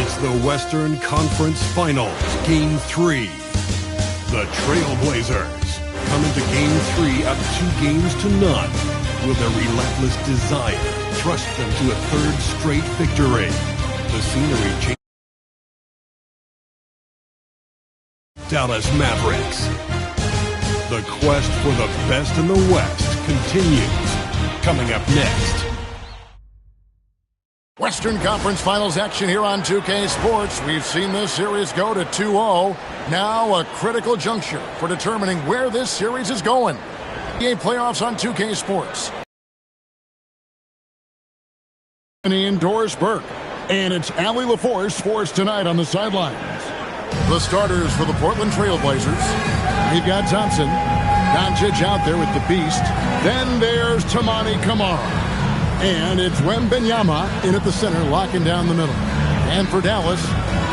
It's the Western Conference Finals, Game 3. The Trailblazers come into Game 3 up 2-0. Will their relentless desire thrust them to a third straight victory? The scenery changes. Dallas Mavericks. The quest for the best in the West continues. Coming up next. Western Conference Finals action here on 2K Sports. We've seen this series go to 2-0. Now a critical juncture for determining where this series is going. NBA playoffs on 2K Sports. Indoors Burke. And it's Allie LaForce for us tonight on the sidelines. The starters for the Portland Trailblazers. We've got Thompson. Doncic out there with the beast. Then there's Toumani Camara. And it's Wembanyama in at the center, locking down the middle. And for Dallas,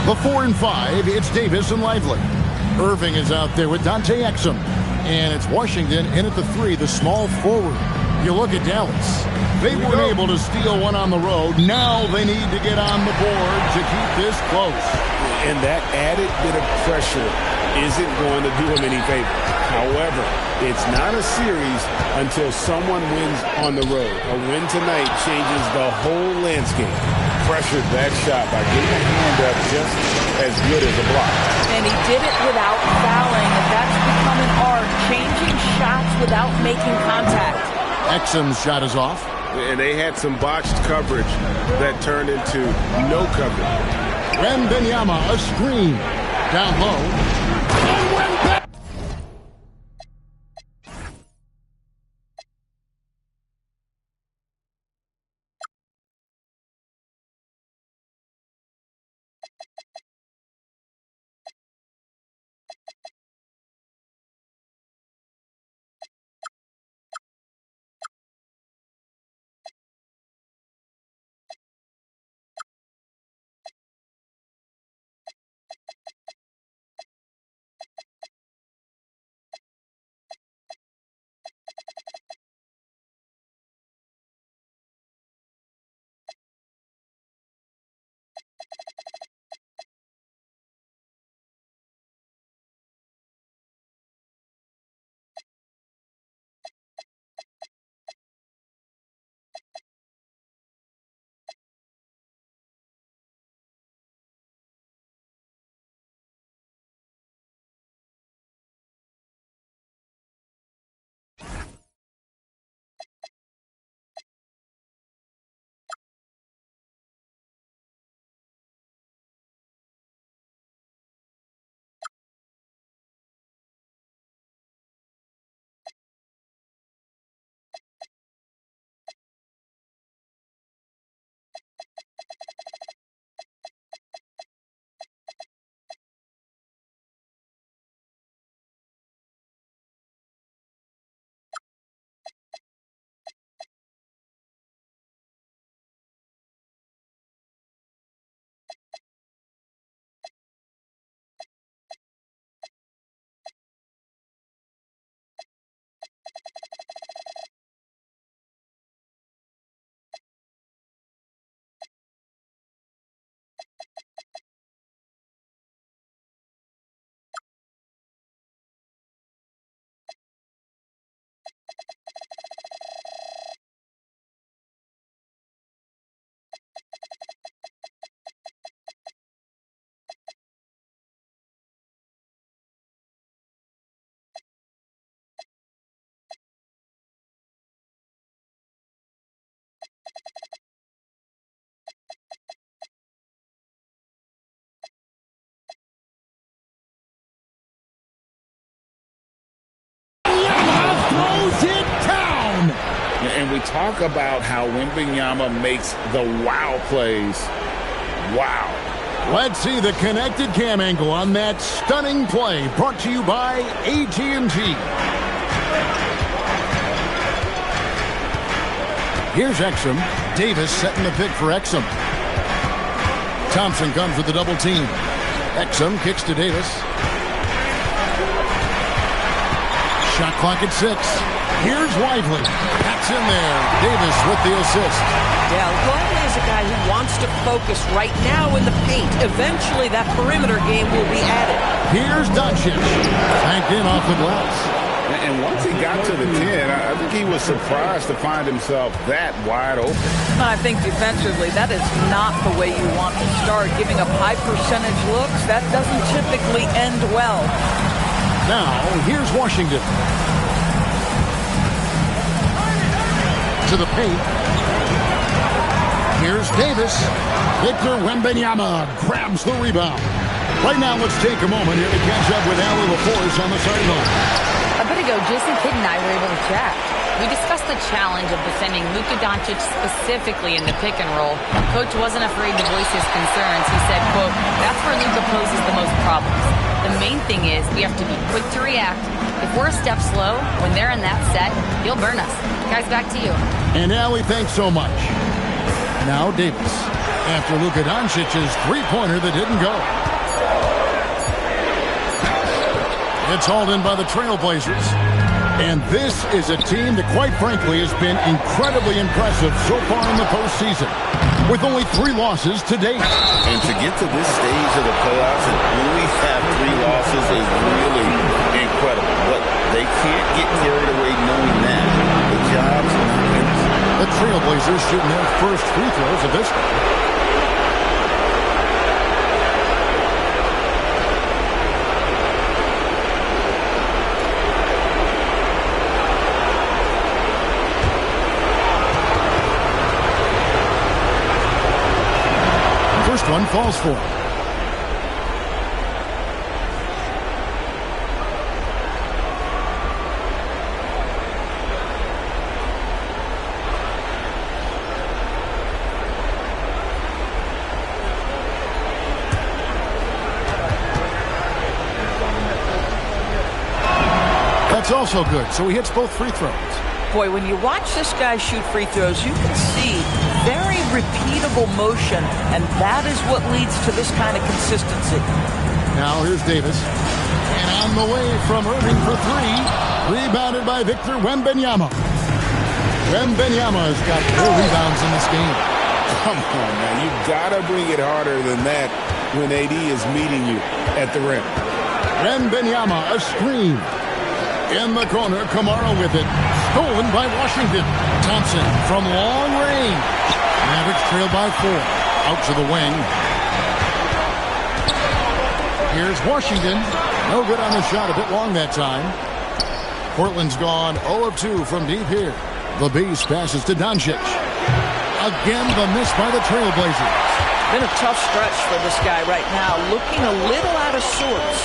the 4 and 5, it's Davis and Lively. Irving is out there with Dante Exum. And it's Washington in at the 3, the small forward. You look at Dallas. They weren't able to steal one on the road. Now they need to get on the board to keep this close. And that added bit of pressure isn't going to do them any favors. However, it's not a series until someone wins on the road. A win tonight changes the whole landscape. Pressured that shot by getting a hand up just as good as a block. And he did it without fouling, and that's become an art, changing shots without making contact. Exum's shot is off. And they had some botched coverage that turned into no coverage. Wembanyama, a screen. Down low. And we talk about how Wembanyama makes the wow plays. Wow. Let's see the connected cam angle on that stunning play, brought to you by AT&T. Here's Exum. Davis setting the pick for Exum. Thompson comes with the double team. Exum kicks to Davis. Shot clock at 6. Here's Lively. Gets in there. Davis with the assist. Yeah, Longley is a guy who wants to focus right now in the paint. Eventually, that perimeter game will be added. Here's Doncic. Banked in off the glass. And once he got to the 10, I think he was surprised to find himself that wide open. I think defensively, that is not the way you want to start. Giving up high percentage looks, that doesn't typically end well. Now, here's Washington. To the paint. Here's Davis. Victor Wembanyama grabs the rebound. Right now, let's take a moment here to catch up with Allie LaForce on the sideline. A bit ago, Jason Kidd and I were able to chat. We discussed the challenge of defending Luka Doncic specifically in the pick and roll. Coach wasn't afraid to voice his concerns. He said, quote, that's where Luka poses the most problems. The main thing is we have to be quick to react. If we're a step slow, when they're in that set, he'll burn us. Guys, back to you. And Allie, thanks so much. Now Davis. After Luka Doncic's three-pointer that didn't go. It's hauled in by the Trailblazers. And this is a team that, quite frankly, has been incredibly impressive so far in the postseason, with only 3 losses to date. And to get to this stage of the playoffs and only have 3 losses is really incredible. But they can't get carried away knowing that. The job's not finished. The Trailblazers shooting their first free throws of this one. First one falls for him. That's also good, so he hits both free throws. Boy, when you watch this guy shoot free throws, you can see very repeatable motion, and that is what leads to this kind of consistency. Now here's Davis. And on the way from Irving for 3. Rebounded by Victor Wembanyama. Wembanyama has got 4 rebounds in this game. Come on, man. You got to bring it harder than that when AD is meeting you at the rim. Wembanyama, a screen. In the corner, Kamara with it. Stolen by Washington. Thompson from long range. Mavericks trail by 4. Out to the wing. Here's Washington. No good on the shot. A bit long that time. Portland's gone 0 of 2 from deep here. The Beast passes to Doncic. Again, the miss by the Trailblazers. Been a tough stretch for this guy right now. Looking a little out of sorts.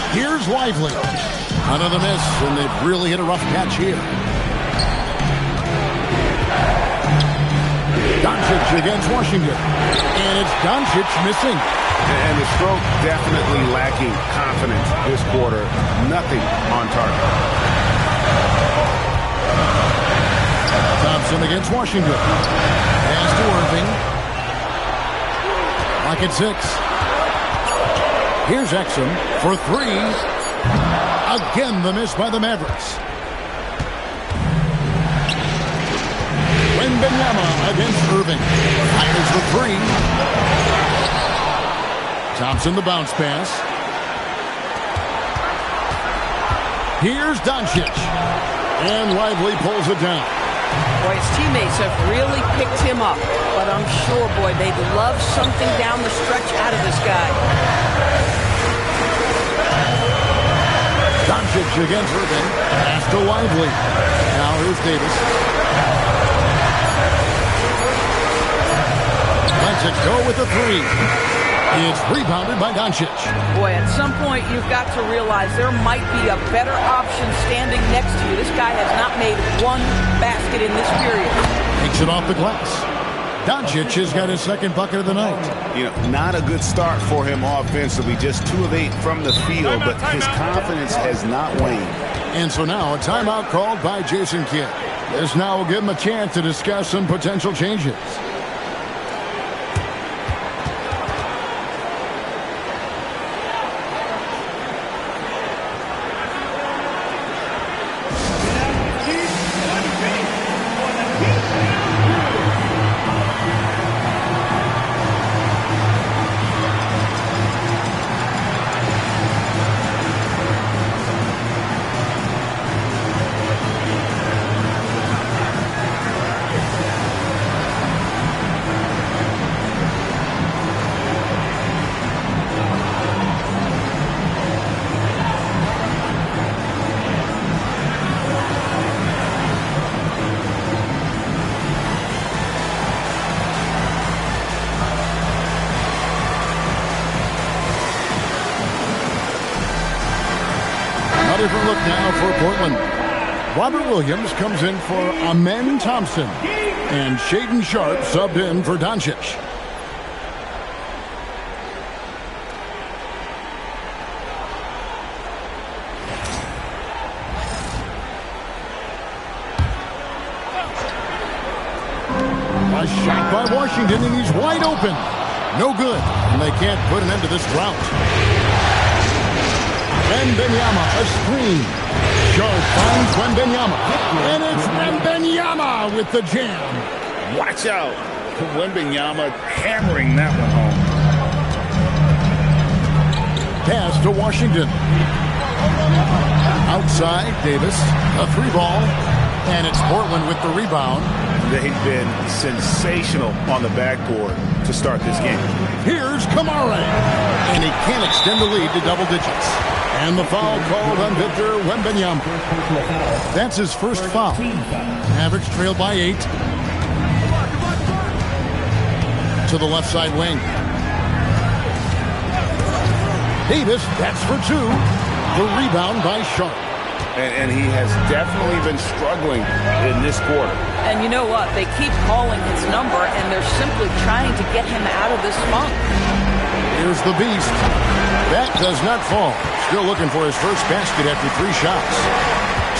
Here's Lively. Another miss, and they've really hit a rough patch here. Doncic against Washington. And it's Doncic missing. And the stroke definitely lacking confidence this quarter. Nothing on target. Thompson against Washington. Pass to Irving. Lock at 6. Here's Exum for 3. Again, the miss by the Mavericks. Wembanyama against Irving. Fires for 3. Thompson the bounce pass. Here's Doncic. And Lively pulls it down. Boy, his teammates have really picked him up. But I'm sure, boy, they'd love something down the stretch out of this guy. Doncic against Irving. Pass to Lively. Now here's Davis. Lets it go with the 3. It's rebounded by Doncic. Boy, at some point you've got to realize there might be a better option standing next to you. This guy has not made 1 basket in this period. Takes it off the glass. Doncic has got his 2nd bucket of the night. You know, not a good start for him offensively. Just 2 of 8 from the field, but his confidence has not waned. And so now a timeout called by Jason Kidd. This now will give him a chance to discuss some potential changes. different look now for Portland. Robert Williams comes in for Amen Thompson. And Shaden Sharp subbed in for Doncic. A shot by Washington, and he's wide open. No good, and they can't put an end to this drought. Wembanyama, a screen. Sharp finds Wembanyama, and it's Wembanyama with the jam. Watch out. Wembanyama hammering that one home. Pass to Washington. Outside, Davis, a three ball, and it's Portland with the rebound. They've been sensational on the backboard to start this game. Here's Kamara, and he can't extend the lead to double digits. And the foul called on Victor Wembanyama. That's his first foul. Mavericks trail by 8. To the left side wing. Davis, that's for 2. The rebound by Sharp. And he has definitely been struggling in this quarter. And you know what? They keep calling his number, and they're simply trying to get him out of this funk. Here's the Beast. That does not fall. Still looking for his first basket after 3 shots.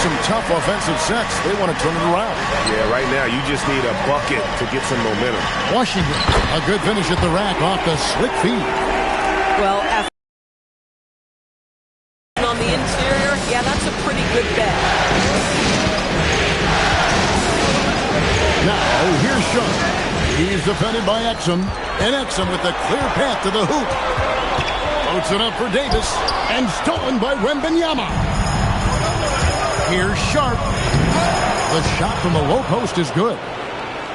Some tough offensive sets. They want to turn it around. Yeah, right now you just need a bucket to get some momentum. Washington, a good finish at the rack off the slick feed. Well, after on the interior, yeah, that's a pretty good bet. Now, here's Sharp. He's defended by Exum. And Exum with a clear path to the hoop. Floats it up for Davis. And stolen by Wembanyama. Here's Sharp. The shot from the low post is good.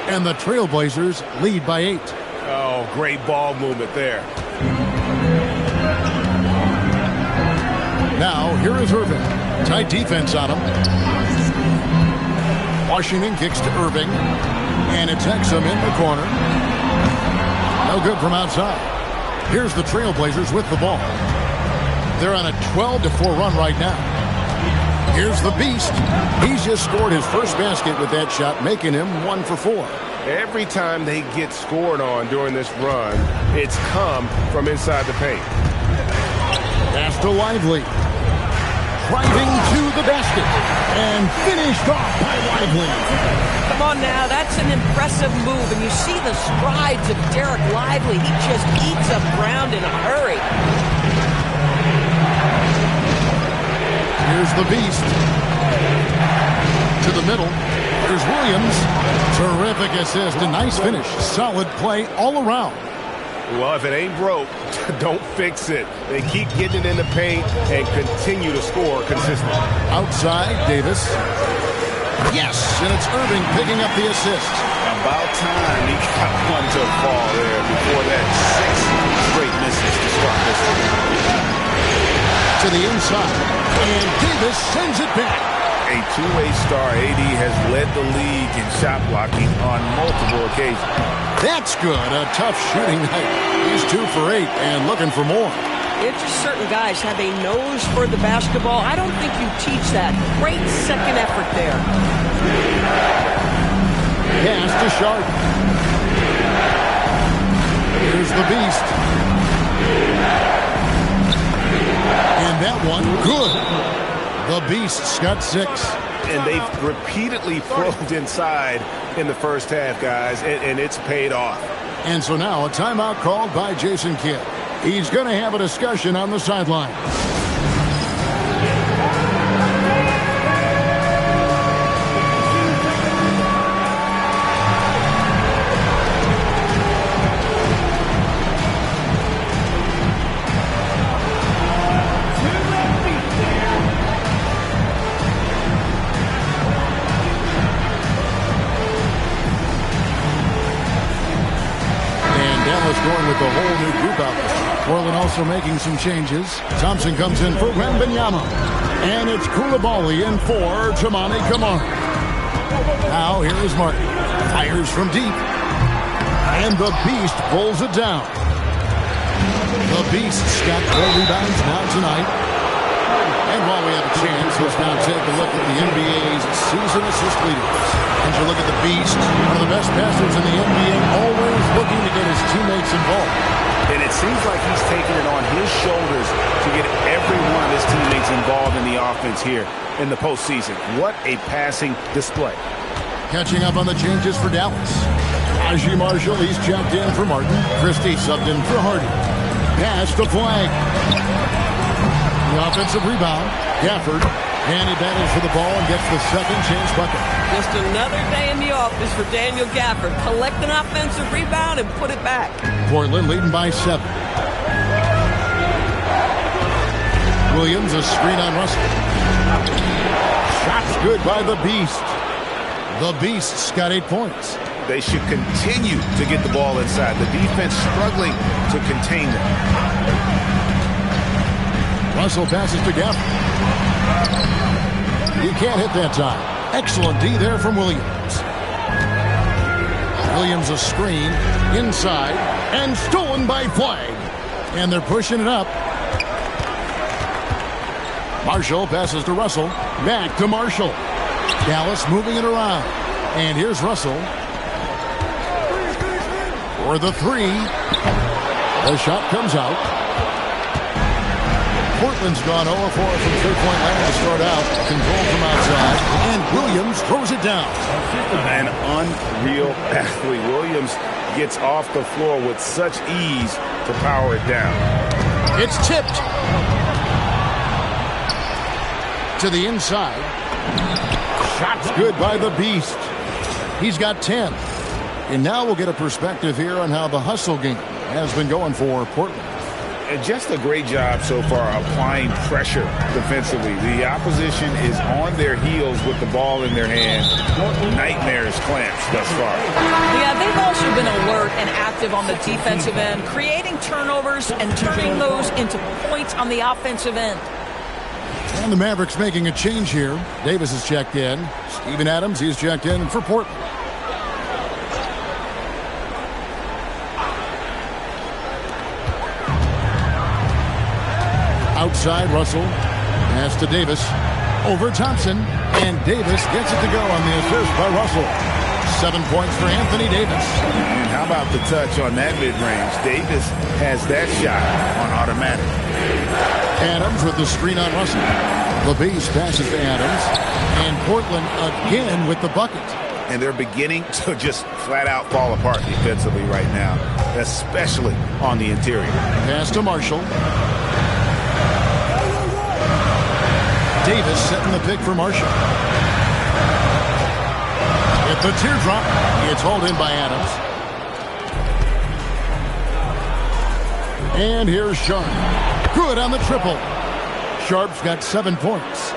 And the Trailblazers lead by 8. Oh, great ball movement there. Now, here is Irving. Tight defense on him. Washington kicks to Irving. And it's Exum in the corner. No good from outside. Here's the Trailblazers with the ball. They're on a 12-4 run right now. Here's the Beast. He's just scored his first basket with that shot, making him 1 for 4. Every time they get scored on during this run, it's come from inside the paint. Pass to Lively. Driving to the basket. And finished off by Lively. Come on now, that's an impressive move. And you see the strides of Derek Lively. He just eats up ground in a hurry. Here's the Beast. To the middle. Here's Williams. Terrific assist. A nice finish. Solid play all around. Well, if it ain't broke, don't fix it. They keep getting it in the paint and continue to score consistently. Outside, Davis. Yes, and it's Irving picking up the assist. About time he got one to fall there before that 6 straight misses to start this one. To the inside, and Davis sends it back. A two-way star, AD has led the league in shot blocking on multiple occasions. That's good. A tough shooting night. He's 2 for 8 and looking for more. It's just certain guys have a nose for the basketball. I don't think you teach that. Great second effort there. Pass to Sharp. Here's the Beast. And that one, good. The Beast's got 6. And they've repeatedly probed inside in the first half, guys, and it's paid off. And so now a timeout called by Jason Kidd. He's going to have a discussion on the sideline. Going with the whole new group out there. Portland also making some changes. Thompson comes in for Wembanyama. And it's Koulibaly in for Tamani Kamara. Now here is Martin. Fires from deep. And the Beast pulls it down. The Beast's got 4 rebounds now tonight. And while we have a chance Let's now take a look at the NBA's season assist leaders. And you look at the Beast, one of the best passers in the NBA, always looking to get his teammates involved. And it seems like he's taking it on his shoulders to get every one of his teammates involved in the offense here in the postseason. What a passing display. Catching up on the changes for Dallas. Najee Marshall, he's checked in for Martin. Christie subbed in for Hardy. Pass to Flag. The offensive rebound. Gafford. And he battles for the ball and gets the second chance bucket. Just another day in the office for Daniel Gafford. Collect an offensive rebound and put it back. Portland leading by 7. Williams, a screen on Russell. Shots good by the Beast. The Beast's got 8 points. They should continue to get the ball inside. The defense struggling to contain them. Russell passes to Gafford. He can't hit that time. Excellent D there from Williams. Williams a screen. Inside. And stolen by Flag. And they're pushing it up. Marshall passes to Russell. Back to Marshall. Dallas moving it around. And here's Russell. For the 3. The shot comes out. Portland's gone 0-4 from three-point land to start out. Control from outside. And Williams throws it down. An unreal athlete. Williams gets off the floor with such ease to power it down. It's tipped. To the inside. Shots good by the Beast. He's got 10. And now we'll get a perspective here on how the hustle game has been going for Portland. And just a great job so far applying pressure defensively. The opposition is on their heels with the ball in their hand. Nightmares clamps thus far. Yeah, they've also been alert and active on the defensive end, creating turnovers and turning those into points on the offensive end. And the Mavericks making a change here. Davis is checked in. Steven Adams, he's checked in for Portland. Outside, Russell. Pass to Davis. Over Thompson. And Davis gets it to go on the assist by Russell. 7 points for Anthony Davis. And how about the touch on that mid-range? Davis has that shot on automatic. Adams with the screen on Russell. The Beast passes to Adams. And Portland again with the bucket. And they're beginning to just flat-out fall apart defensively right now, especially on the interior. Pass to Marshall. Davis setting the pick for Marshall. At the teardrop, it's hauled in by Adams. And here's Sharp. Good on the triple. Sharp's got 7 points.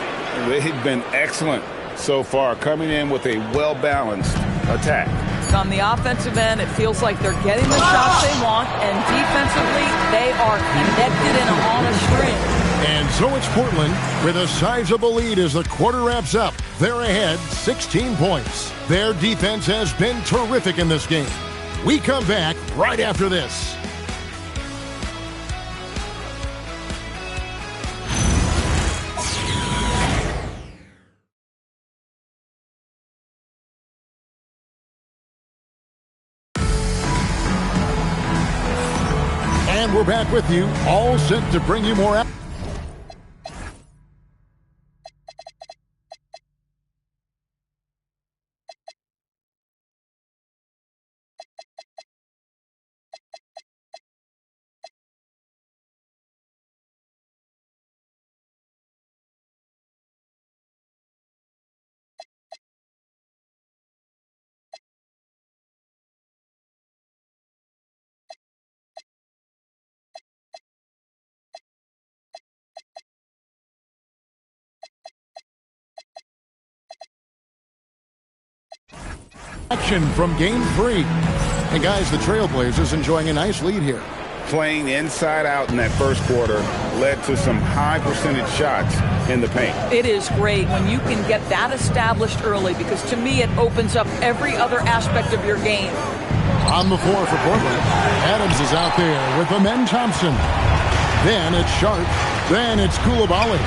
They've been excellent so far, coming in with a well-balanced attack. On the offensive end, it feels like they're getting the shots they want, and defensively, they are connected and on a string. And so it's Portland with a sizable lead as the quarter wraps up. They're ahead 16 points. Their defense has been terrific in this game. We come back right after this. And we're back with you, all set to bring you more. Action from Game 3. And guys, the Trailblazers enjoying a nice lead here. Playing inside out in that first quarter led to some high percentage shots in the paint. It is great when you can get that established early, because to me it opens up every other aspect of your game. On the floor for Portland, Adams is out there with Amen Thompson. Then it's Sharp. Then it's Coulibaly.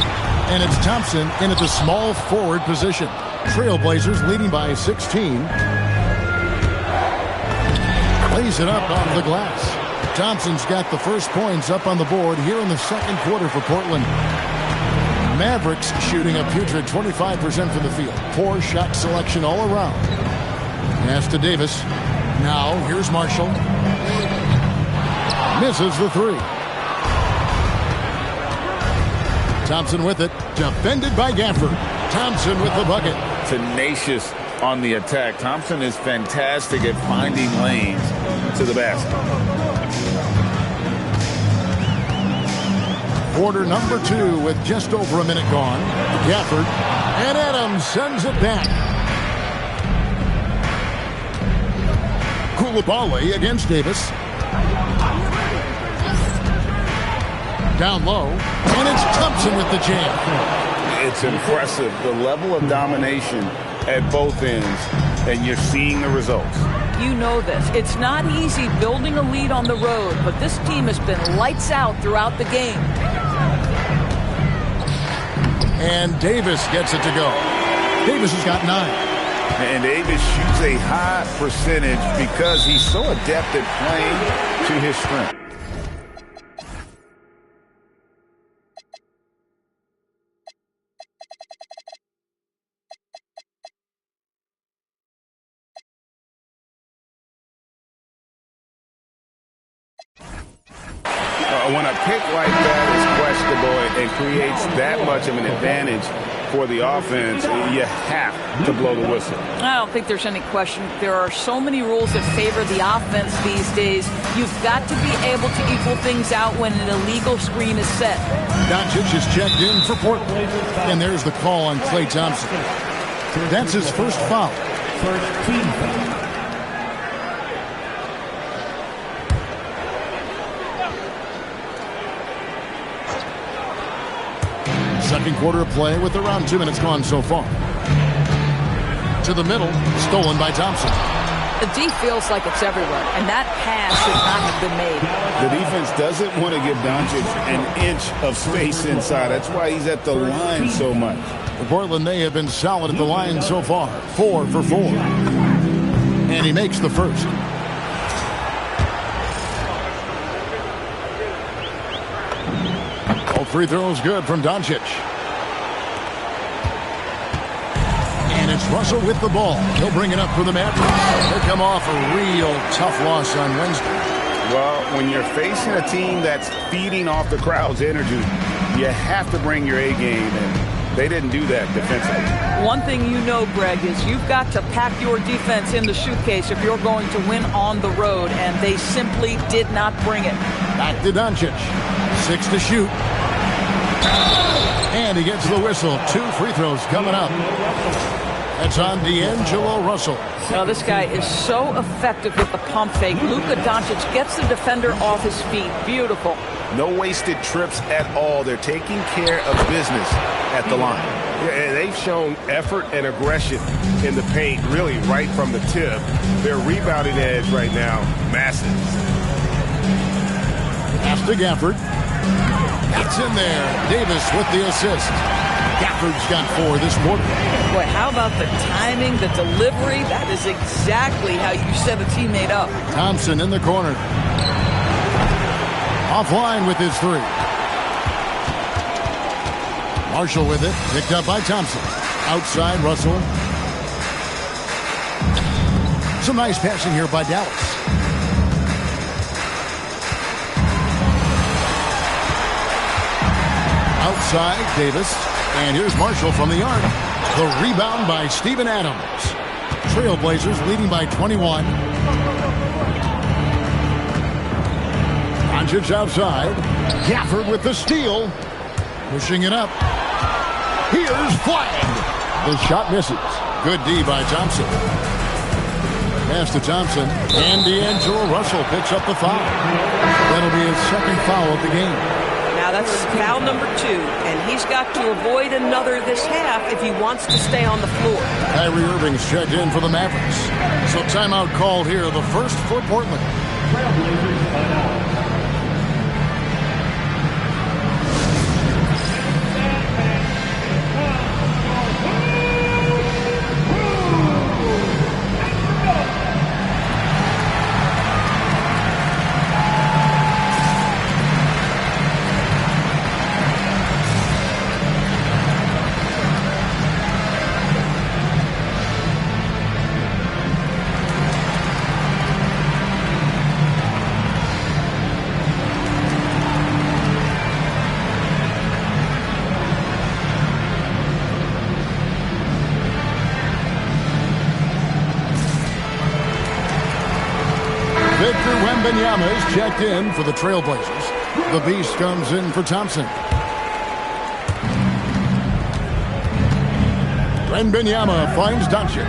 And it's Thompson in at the small forward position. Trailblazers leading by 16. Lays it up on the glass. Thompson's got the first points up on the board here in the second quarter for Portland. Mavericks shooting a putrid 25% from the field. Poor shot selection all around. Pass to Davis. Now here's Marshall. Misses the three. Thompson with it. Defended by Gafford. Thompson with the bucket. Tenacious on the attack. Thompson is fantastic at finding lanes to the basket. Quarter number 2 with just over a minute gone. Gafford. And Adams sends it back. Koulibaly against Davis. Down low. And it's Thompson with the jam. It's impressive, the level of domination at both ends, and you're seeing the results. You know this. It's not easy building a lead on the road, but this team has been lights out throughout the game. And Davis gets it to go. Davis has got 9. And Davis shoots a high percentage because he's so adept at playing to his strength. When a pick like that is questionable and creates that much of an advantage for the offense, you have to blow the whistle. I don't think there's any question. There are so many rules that favor the offense these days. You've got to be able to equal things out when an illegal screen is set. Doncic is checked in for Portland. And there's the call on Klay Thompson. That's his first foul. First team foul. Second quarter of play with around 2 minutes gone so far. To the middle, stolen by Thompson. The D feels like it's everywhere, and that pass should not have been made. The defense doesn't want to give Doncic an inch of space inside. That's why he's at the line so much. For Portland, they have been solid at the line so far. 4 for 4. And he makes the first. Free throws good from Doncic. And it's Russell with the ball. He'll bring it up for the Mavericks. They come off a real tough loss on Wednesday. Well, when you're facing a team that's feeding off the crowd's energy, you have to bring your A game, and they didn't do that defensively. One thing you know, Greg, is you've got to pack your defense in the suitcase if you're going to win on the road, and they simply did not bring it. Back to Doncic. 6 to shoot. And he gets the whistle. 2 free throws coming up. That's on D'Angelo Russell. Now, this guy is so effective with the pump fake. Luka Doncic gets the defender off his feet. Beautiful. No wasted trips at all. They're taking care of business at the line. Yeah, they've shown effort and aggression in the paint, really right from the tip. Their rebounding edge right now, massive. Pass to Gafford. That's in there. Davis with the assist. Gafford's got 4 this quarter. Boy, how about the timing, the delivery? That is exactly how you set a teammate up. Thompson in the corner. Offline with his 3. Marshall with it. Picked up by Thompson. Outside, Russell. Some nice passing here by Dallas. Outside, Davis. And here's Marshall from the arc. The rebound by Steven Adams. Trailblazers leading by 21. Doncic outside. Gafford with the steal. Pushing it up. Here's flagged. The shot misses. Good D by Thompson. Pass to Thompson. And D'Angelo Russell picks up the foul. That'll be his second foul of the game. Now that's foul number 2, and he's got to avoid another this half if he wants to stay on the floor. Kyrie Irving's checked in for the Mavericks. So timeout called here, the first for Portland. Wembanyama is checked in for the Trailblazers. The Beast comes in for Thompson. Wembanyama finds Doncic.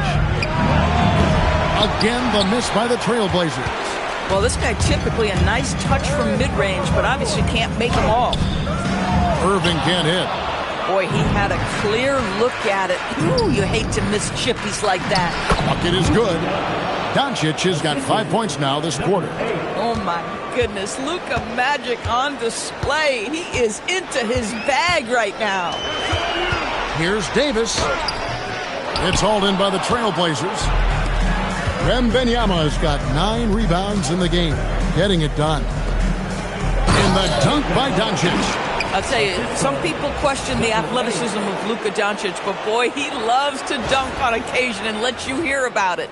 Again, the miss by the Trailblazers. Well, this guy typically a nice touch from mid-range, but obviously can't make them all. Irving can't hit. Boy, he had a clear look at it. Ooh, you hate to miss chippies like that. Bucket is good. Doncic has got 5 points now this quarter. Oh, my goodness. Luka Magic on display. He is into his bag right now. Here's Davis. It's hauled in by the Trailblazers. Wembanyama has got 9 rebounds in the game, getting it done. And the dunk by Doncic. I'll tell you, some people question the athleticism of Luka Doncic, but boy, he loves to dunk on occasion and let you hear about it.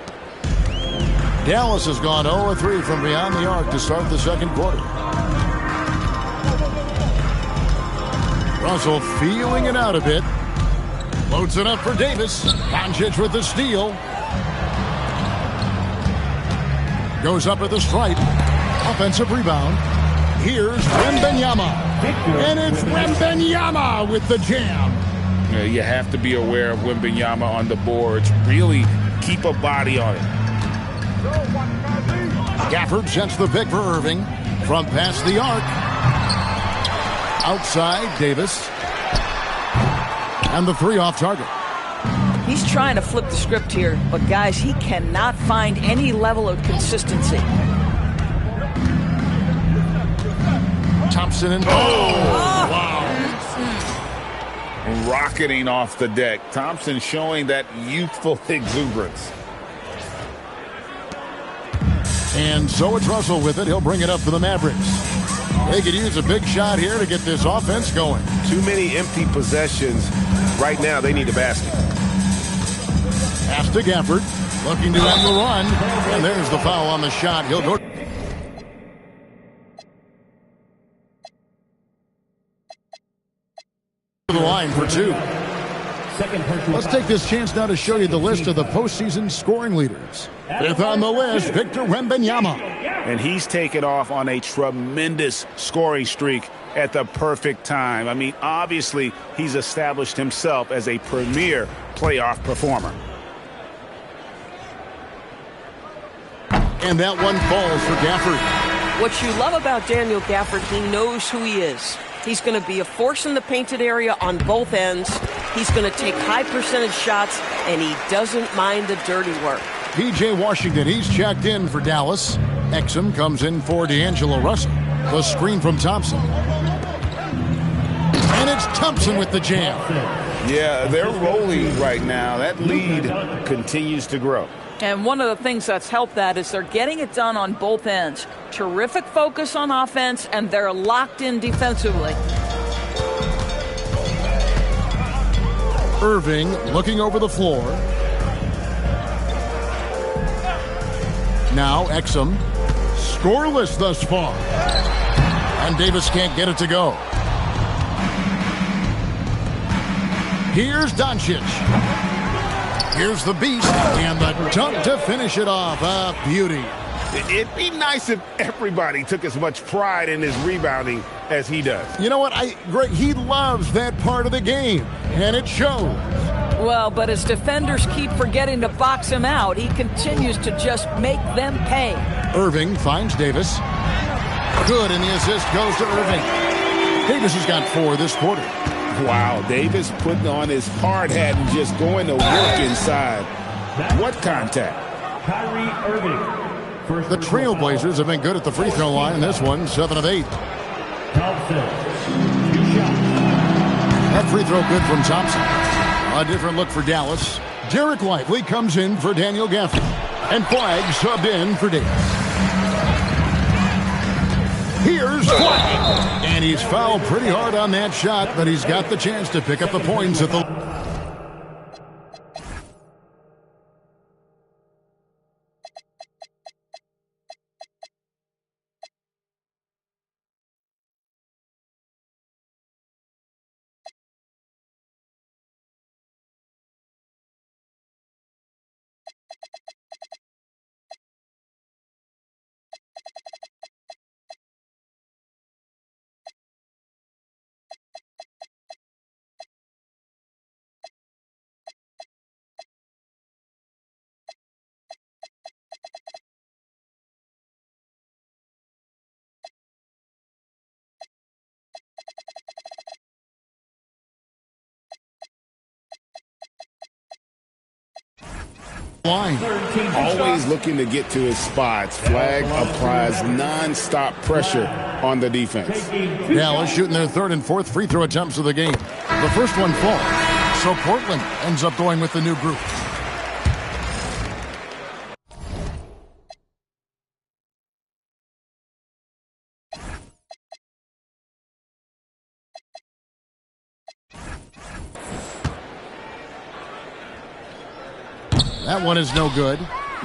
Dallas has gone 0-3 from beyond the arc to start the second quarter. Russell feeling it out a bit. Loads it up for Davis. Doncic with the steal. Goes up at the stripe. Offensive rebound. Here's Wembanyama. And it's Wembanyama with the jam. You have to be aware of Wembanyama on the boards. Really keep a body on it. Gafford sends the pick for Irving. From past the arc. Outside, Davis. And the 3 off target. He's trying to flip the script here, but guys, he cannot find any level of consistency. Thompson and wow. Rocketing off the deck. Thompson showing that youthful exuberance. And so it's Russell with it. He'll bring it up for the Mavericks. They could use a big shot here to get this offense going. Too many empty possessions. Right now, they need a basket. Pass to Gafford. Looking to end the run. And there's the foul on the shot. He'll go to the line for 2. Let's take this chance now to show you the list of the postseason scoring leaders. 5th on the list, Victor Wembanyama. And he's taken off on a tremendous scoring streak at the perfect time. I mean, obviously, he's established himself as a premier playoff performer. And that one falls for Gafford. What you love about Daniel Gafford, he knows who he is. He's going to be a force in the painted area on both ends. He's going to take high percentage shots, and he doesn't mind the dirty work. P.J. Washington, he's checked in for Dallas. Exum comes in for D'Angelo Russell. The screen from Thompson. And it's Thompson with the jam. Yeah, they're rolling right now. That lead continues to grow. And one of the things that's helped that is they're getting it done on both ends. Terrific focus on offense, and they're locked in defensively. Irving looking over the floor. Now Exum. Scoreless thus far. And Davis can't get it to go. Here's Doncic. Here's the Beast, and the dunk to finish it off. A beauty. It'd be nice if everybody took as much pride in his rebounding as he does. You know what? Greg, he loves that part of the game, and it shows. Well, but as defenders keep forgetting to box him out, he continues to just make them pay. Irving finds Davis. Good, and the assist goes to Irving. Davis has got 4 this quarter. Wow, Davis putting on his hard hat and just going to work inside. What contact? Kyrie Irving. The Trailblazers have been good at the free throw line in this one, 7 of 8. Thompson. 2 shots. That free throw good from Thompson. A different look for Dallas. Derek Lively comes in for Daniel Gafford. And Flagg subbed in for Davis. Here's Flagg. And he's fouled pretty hard on that shot, but he's got the chance to pick up the points at the line. Always looking to get to his spots. Flag applies non-stop pressure on the defense. Dallas shooting their third and fourth free throw attempts of the game. The first one falls, so Portland ends up going with the new group. That one is no good.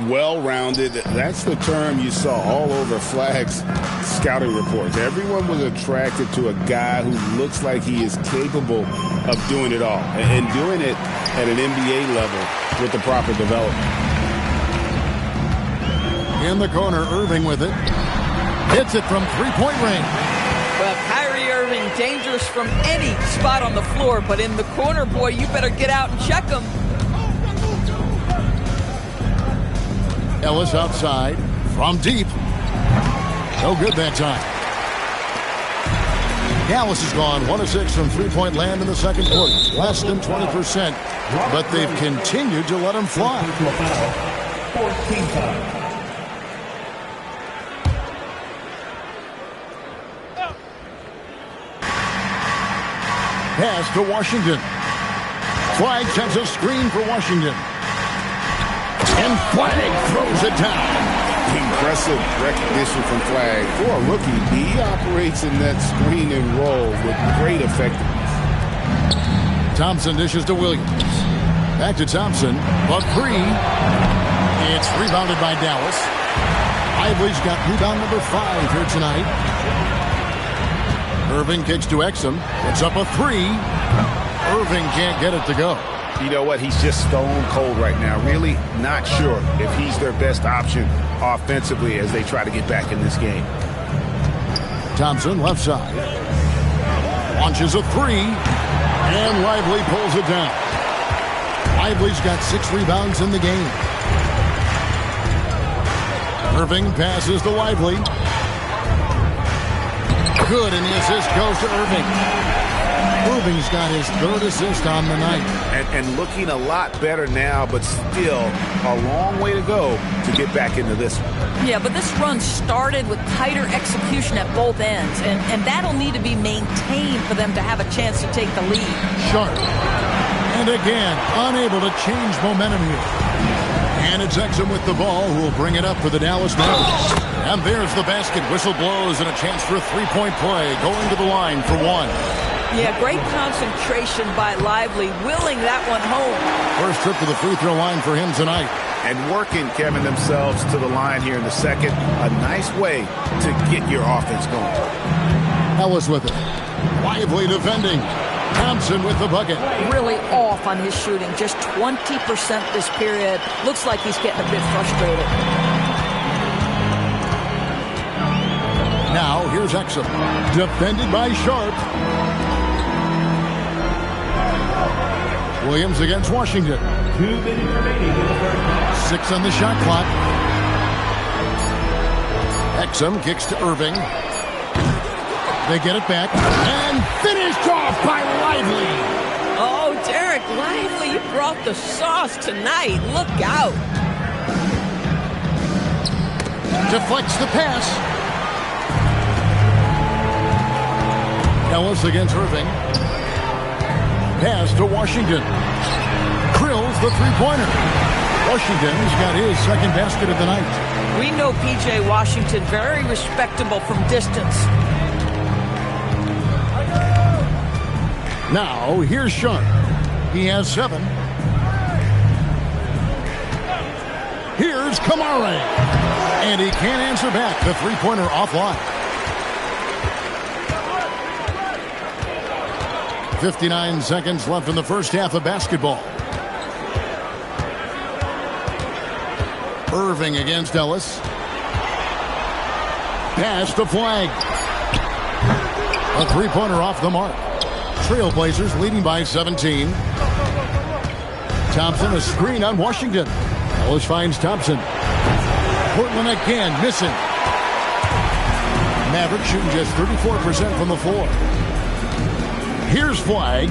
Well-rounded. That's the term you saw all over Flag's scouting reports. Everyone was attracted to a guy who looks like he is capable of doing it all and doing it at an NBA level with the proper development. In the corner, Irving with it. Hits it from three-point range. Well, Kyrie Irving, dangerous from any spot on the floor, but in the corner, boy, you better get out and check him. Ellis outside from deep. No good that time. Dallas has gone 1 of 6 from three-point land in the second quarter. Less than 20%, but they've continued to let him fly. 14 times. Pass to Washington. Flag sends a screen for Washington. And Flag throws it down. Impressive recognition from Flag. For a rookie, he operates in that screen and roll with great effectiveness. Thompson dishes to Williams. Back to Thompson. But three. It's rebounded by Dallas. Lively's got rebound number 5 here tonight. Irving kicks to Exum. It's up a 3. Irving can't get it to go. You know what? He's just stone cold right now. Really not sure if he's their best option offensively as they try to get back in this game. Thompson left side. Launches a 3. And Lively pulls it down. Lively's got 6 rebounds in the game. Irving passes to Lively. Good, and the assist goes to Irving. Irving's got his 3rd assist on the night. And looking a lot better now, but still a long way to go to get back into this one. Yeah, but this run started with tighter execution at both ends, and that'll need to be maintained for them to have a chance to take the lead. Sharp. And again, unable to change momentum here. And it's Exum with the ball, who will bring it up for the Dallas Mavericks. And there's the basket. Whistle blows and a chance for a three-point play. Going to the line for 1. Yeah, great concentration by Lively, willing that one home. First trip to the free throw line for him tonight. And working, Kevin, themselves to the line here in the second. A nice way to get your offense going. Ellis with it. Lively defending. Thompson with the bucket. Really off on his shooting. Just 20% this period. Looks like he's getting a bit frustrated. Now, here's Exum. Defended by Sharp. Williams against Washington. 2 minutes remaining in the first half. 6 on the shot clock. Exum kicks to Irving. They get it back. And finished off by Lively. Oh, Derek Lively, you brought the sauce tonight. Look out. Deflects the pass. Ellis against Irving. Pass to Washington. Krills the three-pointer. Washington's got his second basket of the night. We know P.J. Washington very respectable from distance. Now, here's Sharp. He has 7. Here's Kamara. And he can't answer back. The three-pointer offline. 59 seconds left in the first half of basketball. Irving against Ellis. Pass to Flag. A three-pointer off the mark. Trailblazers leading by 17. Thompson, a screen on Washington. Ellis finds Thompson. Portland again missing. Maverick shooting just 34% from the floor. Here's Flag.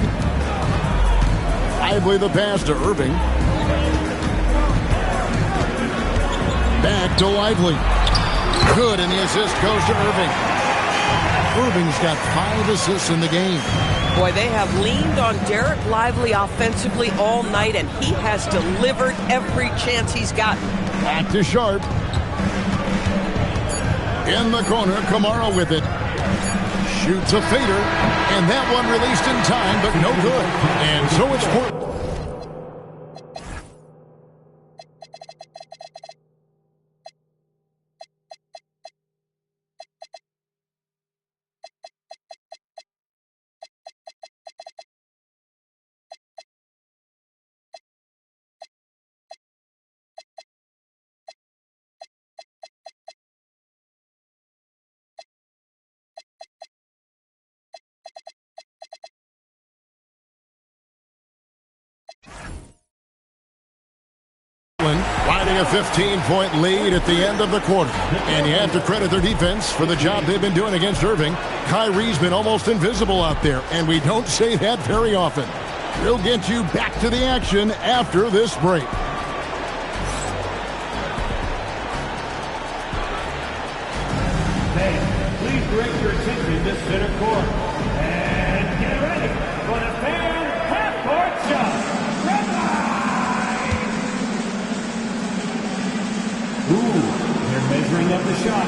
Lively the pass to Irving. Back to Lively. Good, and the assist goes to Irving. Irving's got 5 assists in the game. Boy, they have leaned on Derek Lively offensively all night, and he has delivered every chance he's gotten. Back to Sharp. In the corner, Kamara with it. Shoots a fader, and that one released in time, but no good. And so it's Portland. Riding a 15-point lead at the end of the quarter. And you have to credit their defense for the job they've been doing against Irving. Kyrie's been almost invisible out there, and we don't say that very often. We'll get you back to the action after this break. Hey, please direct your attention to center court. And get ready for the fan half-court shot. Ooh, they're measuring up the shot.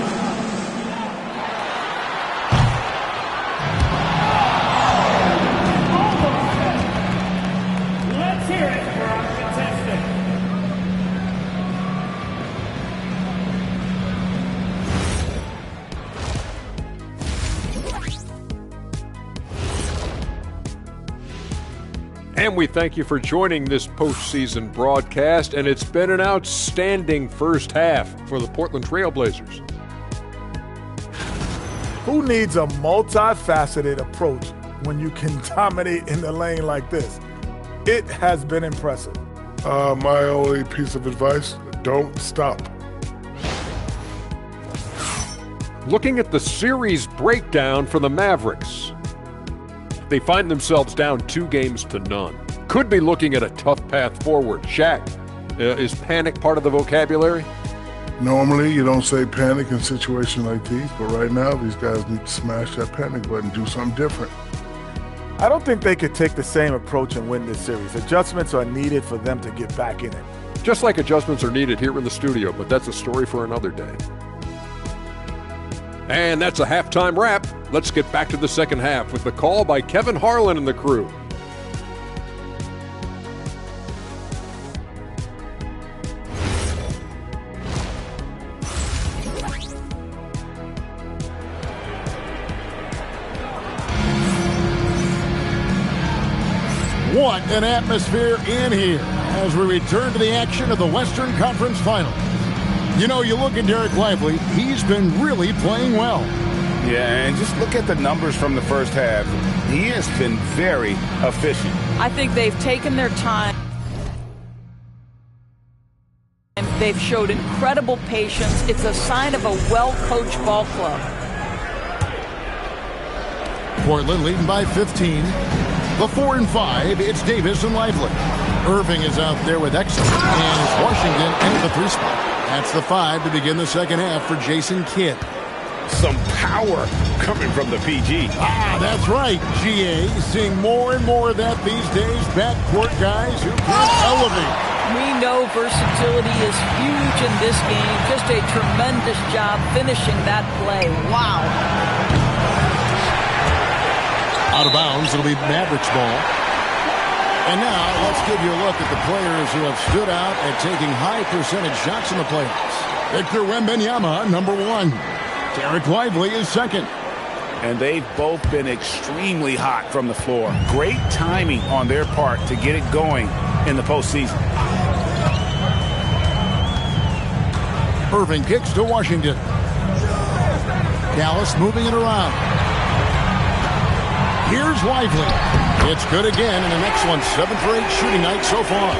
Let's hear it for our contestant. And we thank you for joining this postseason broadcast, and it's been an outstanding first half for the Portland Trail Blazers. Who needs a multifaceted approach when you can dominate in the lane like this? It has been impressive. My only piece of advice, don't stop. Looking at the series breakdown for the Mavericks, they find themselves down 2-0. Could be looking at a tough path forward. Shaq, is panic part of the vocabulary? Normally, you don't say panic in situations like these, but right now, these guys need to smash that panic button, do something different. I don't think they could take the same approach and win this series. Adjustments are needed for them to get back in it. Just like adjustments are needed here in the studio, but that's a story for another day. And that's a halftime wrap. Let's get back to the second half with the call by Kevin Harlan and the crew. What an atmosphere in here as we return to the action of the Western Conference Finals. You know, you look at Derek Lively, he's been really playing well. Yeah, and just look at the numbers from the first half. He has been very efficient. I think they've taken their time. They've showed incredible patience. It's a sign of a well-coached ball club. Portland leading by 15. The 4 and 5, it's Davis and Lively. Irving is out there with excellence, and it's Washington in the 3 spot. That's the 5 to begin the second half for Jason Kidd. Some power coming from the PG. That's right, GA. Seeing more and more of that these days. Backcourt guys who can elevate. We know versatility is huge in this game. Just a tremendous job finishing that play. Wow. Out of bounds, it'll be Mavericks ball. And now, let's give you a look at the players who have stood out at taking high percentage shots in the playoffs. Victor Wembanyama, number 1. Derek Lively is second. And they've both been extremely hot from the floor. Great timing on their part to get it going in the postseason. Irving kicks to Washington. Dallas moving it around. Here's Lively. It's good again, and the next one, 7th for 8 shooting night so far.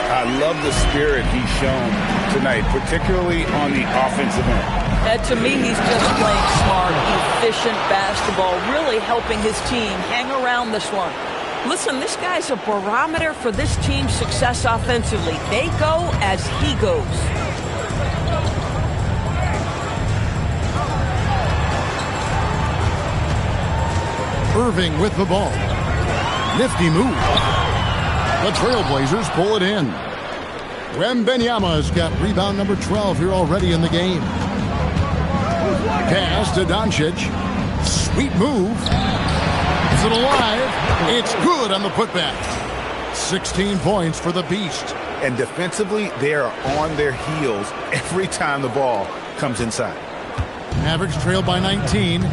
I love the spirit he's shown tonight, particularly on the offensive end. And to me, he's just playing smart, efficient basketball, really helping his team hang around this one. Listen, this guy's a barometer for this team's success offensively. They go as he goes. Irving with the ball. Nifty move. The Trailblazers pull it in. Wembanyama's got rebound number 12 here already in the game. Pass to Doncic. Sweet move. Is it alive? It's good on the putback. 16 points for the Beast. And defensively, they are on their heels every time the ball comes inside. Mavericks trail by 19.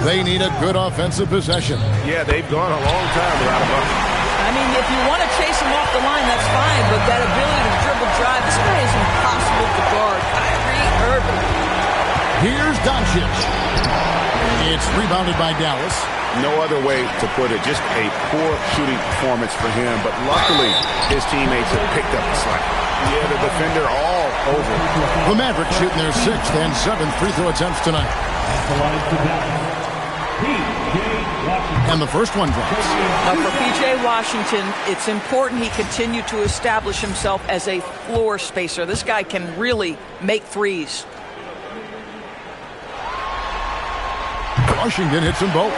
They need a good offensive possession. Yeah, they've gone a long time without a bucket. I mean, if you want to chase him off the line, that's fine, but that ability to dribble drive, this guy is impossible to guard. Kyrie Irving. Here's Doncic. It's rebounded by Dallas. No other way to put it. Just a poor shooting performance for him, but luckily his teammates have picked up the slack. Yeah, the defender all over. The Mavericks shooting their 6th and 7th free throw attempts tonight. And the first one drops. For P.J. Washington, it's important he continue to establish himself as a floor spacer. This guy can really make threes. Washington hits them both.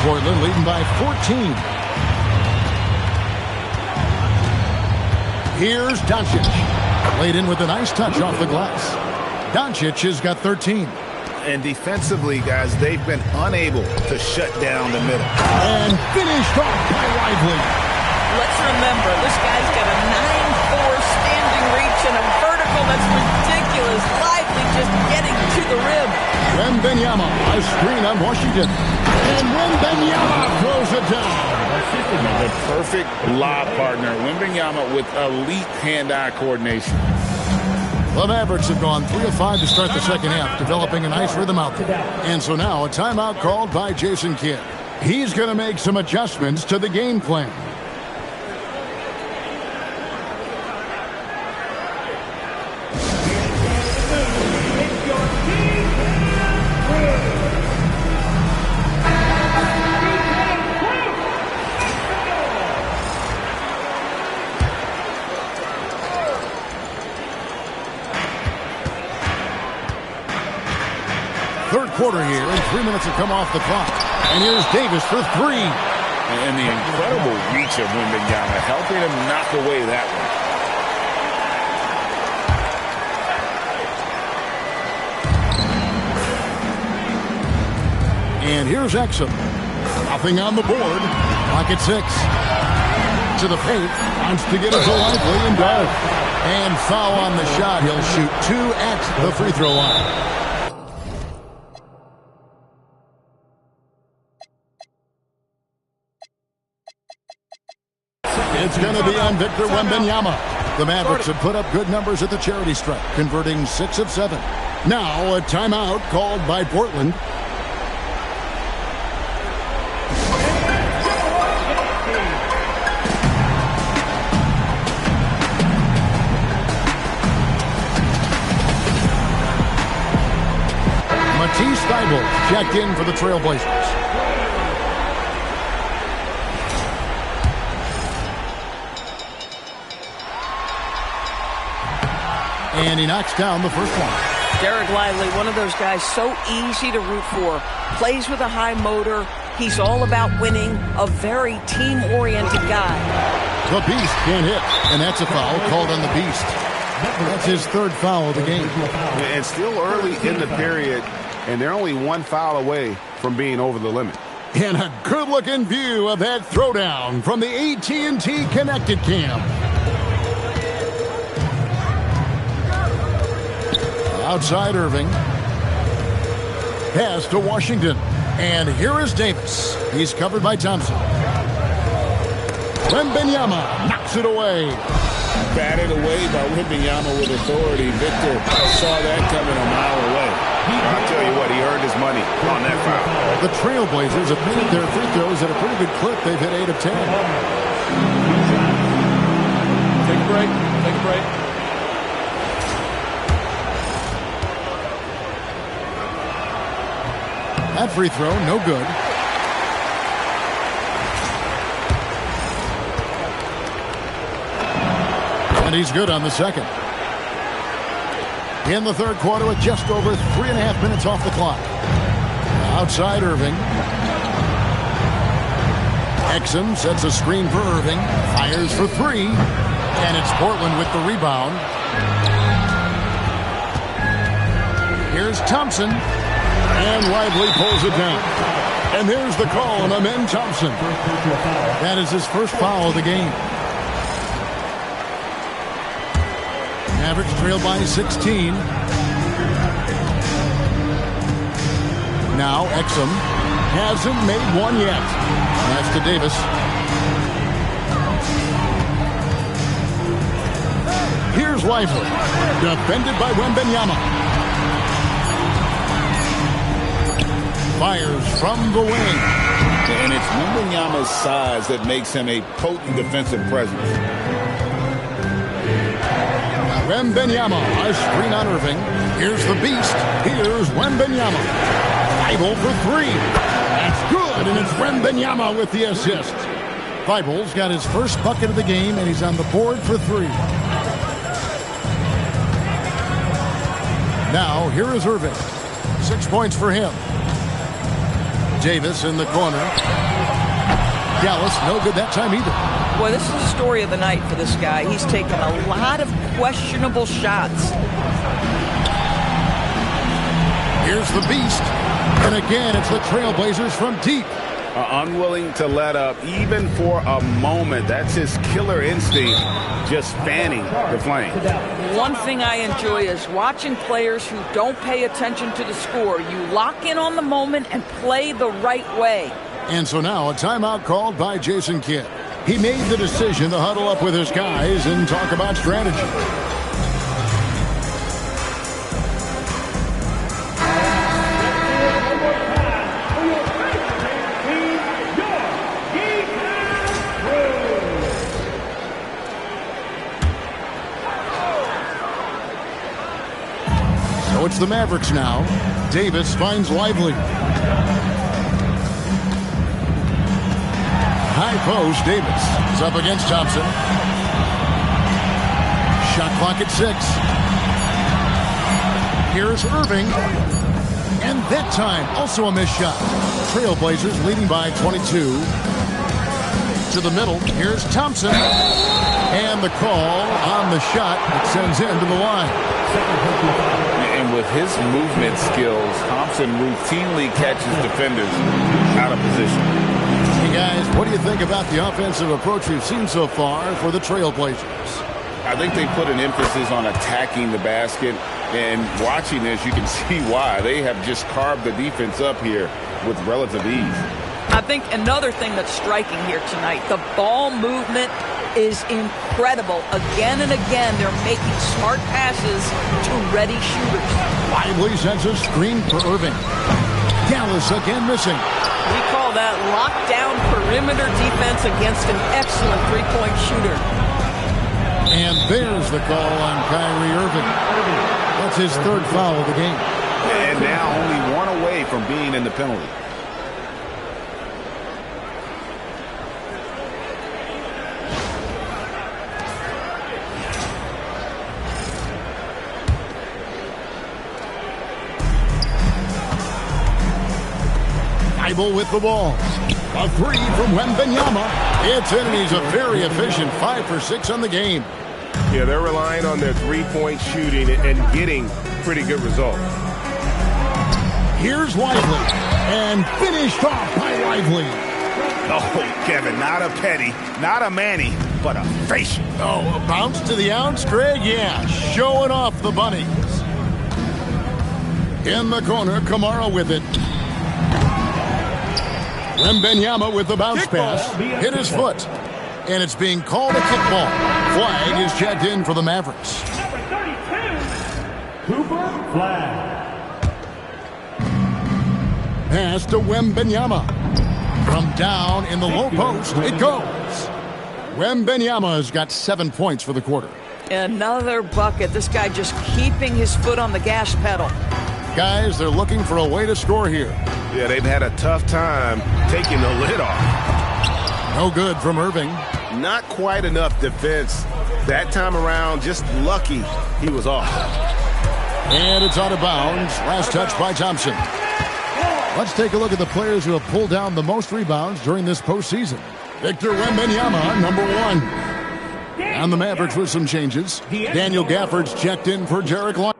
Portland leading by 14. Here's Doncic. Laid in with a nice touch off the glass. Doncic has got 13. And defensively, guys, they've been unable to shut down the middle. And finished off by Lively. Let's remember, this guy's got a 9'4" standing reach and a vertical that's ridiculous. Lively just getting to the rim. Wembanyama, a screen on Washington. And Wembanyama throws it down. The perfect lob partner. Wembanyama with elite hand-eye coordination. The Mavericks have gone 3 of 5 to start the second half, developing a nice rhythm out there. And so now a timeout called by Jason Kidd. He's going to make some adjustments to the game plan. Third quarter here, and 3 minutes have come off the clock. And here's Davis for 3. And the incredible reach of Wembanyama, helping him knock away that one. And here's Exum. Nothing on the board. Clock at 6. To the paint. Wants to get it to Lively and does. And foul on the shot. He'll shoot 2 at the free throw line. It's going to be on Victor Wembanyama. The Mavericks have put up good numbers at the charity stripe, converting 6 of 7. Now a timeout called by Portland. Matisse Thybulle checked in for the Trailblazers. And he knocks down the first one. Derek Lively, one of those guys so easy to root for. Plays with a high motor. He's all about winning. A very team-oriented guy. The Beast can't hit. And that's a foul called on the Beast. That's his 3rd foul of the game. And still early in the period, and they're only 1 foul away from being over the limit. And a good-looking view of that throwdown from the AT&T Connected Cam. Outside Irving. Pass to Washington. And here is Davis. He's covered by Thompson. Wembanyama knocks it away. batted away by Wembanyama with authority. Victor saw that coming a mile away. I'll tell you what, he earned his money on that foul. The Trailblazers have made their free throws at a pretty good clip. They've hit 8 of 10. Take a break. Take a break. That free throw, no good. And he's good on the second. In the third quarter with just over 3.5 minutes off the clock. Outside Irving. Exum sets a screen for Irving. Fires for three. And it's Portland with the rebound. Here's Thompson. And Lively pulls it down. And there's the call on Amen Thompson. That is his first foul of the game. Mavericks trail by 16. Now Exum hasn't made one yet. Pass to Davis. Here's Lively. Defended by Wembanyama. Fires from the wing. And it's Wembanyama's size that makes him a potent defensive presence. Wembanyama, a screen on Irving. Here's the beast. Here's Wembanyama. Thibault for three. That's good, and it's Wembanyama with the assist. Thibault's got his first bucket of the game, and he's on the board for three. Now, here is Irving. 6 points for him. Davis in the corner. Dallas, no good that time either. Boy, this is the story of the night for this guy. He's taken a lot of questionable shots. Here's the beast. And again, it's the Trailblazers from deep. Unwilling to let up even for a moment. That's his killer instinct, just fanning the flame. One thing I enjoy is watching players who don't pay attention to the score. You lock in on the moment and play the right way. And so now a timeout called by Jason Kidd. He made the decision to huddle up with his guys and talk about strategy. So it's the Mavericks now. Davis finds Lively. High post, Davis is up against Thompson. Shot clock at 6. Here's Irving. And that time, also a missed shot. Trailblazers leading by 22. To the middle, here's Thompson. And the call on the shot that sends him to the line. And with his movement skills, Thompson routinely catches defenders out of position. Hey guys, what do you think about the offensive approach we've seen so far for the Trailblazers? I think they put an emphasis on attacking the basket, and watching this, you can see why. They have just carved the defense up here with relative ease. I think another thing that's striking here tonight, the ball movement is incredible. Again and again, they're making smart passes to ready shooters. Lively sends a screen for Irving. Dallas again missing. We call that lockdown perimeter defense against an excellent three-point shooter. And there's the call on Kyrie Irving. That's his third foul of the game. And now only one away from being in the penalty. Thibault with the ball. A three from Wembanyama. It's in, and he's a very efficient 5 for 6 on the game. Yeah, they're relying on their three-point shooting and getting pretty good results. Here's Lively. And finished off by Lively. Oh, Kevin, not a Petty, not a Manny, but a facial. Oh, a bounce to the ounce, Greg? Yeah, showing off the bunnies. In the corner, Kamara with it. Wembanyama with the bounce pass. Hit his foot. And it's being called a kickball. Flag is checked in for the Mavericks. Number 32, Cooper Flag. Pass to Wembanyama. From down in the low post, it goes. Wembanyama has got 7 points for the quarter. Another bucket. This guy just keeping his foot on the gas pedal. Guys, they're looking for a way to score here. Yeah, they've had a tough time taking the lid off. No good from Irving. Not quite enough defense. That time around, just lucky he was off. And it's out of bounds. Last touch by Thompson. Let's take a look at the players who have pulled down the most rebounds during this postseason. Victor Wembanyama, number 1. And the Mavericks with some changes. Daniel Gafford's checked in for Derek Long.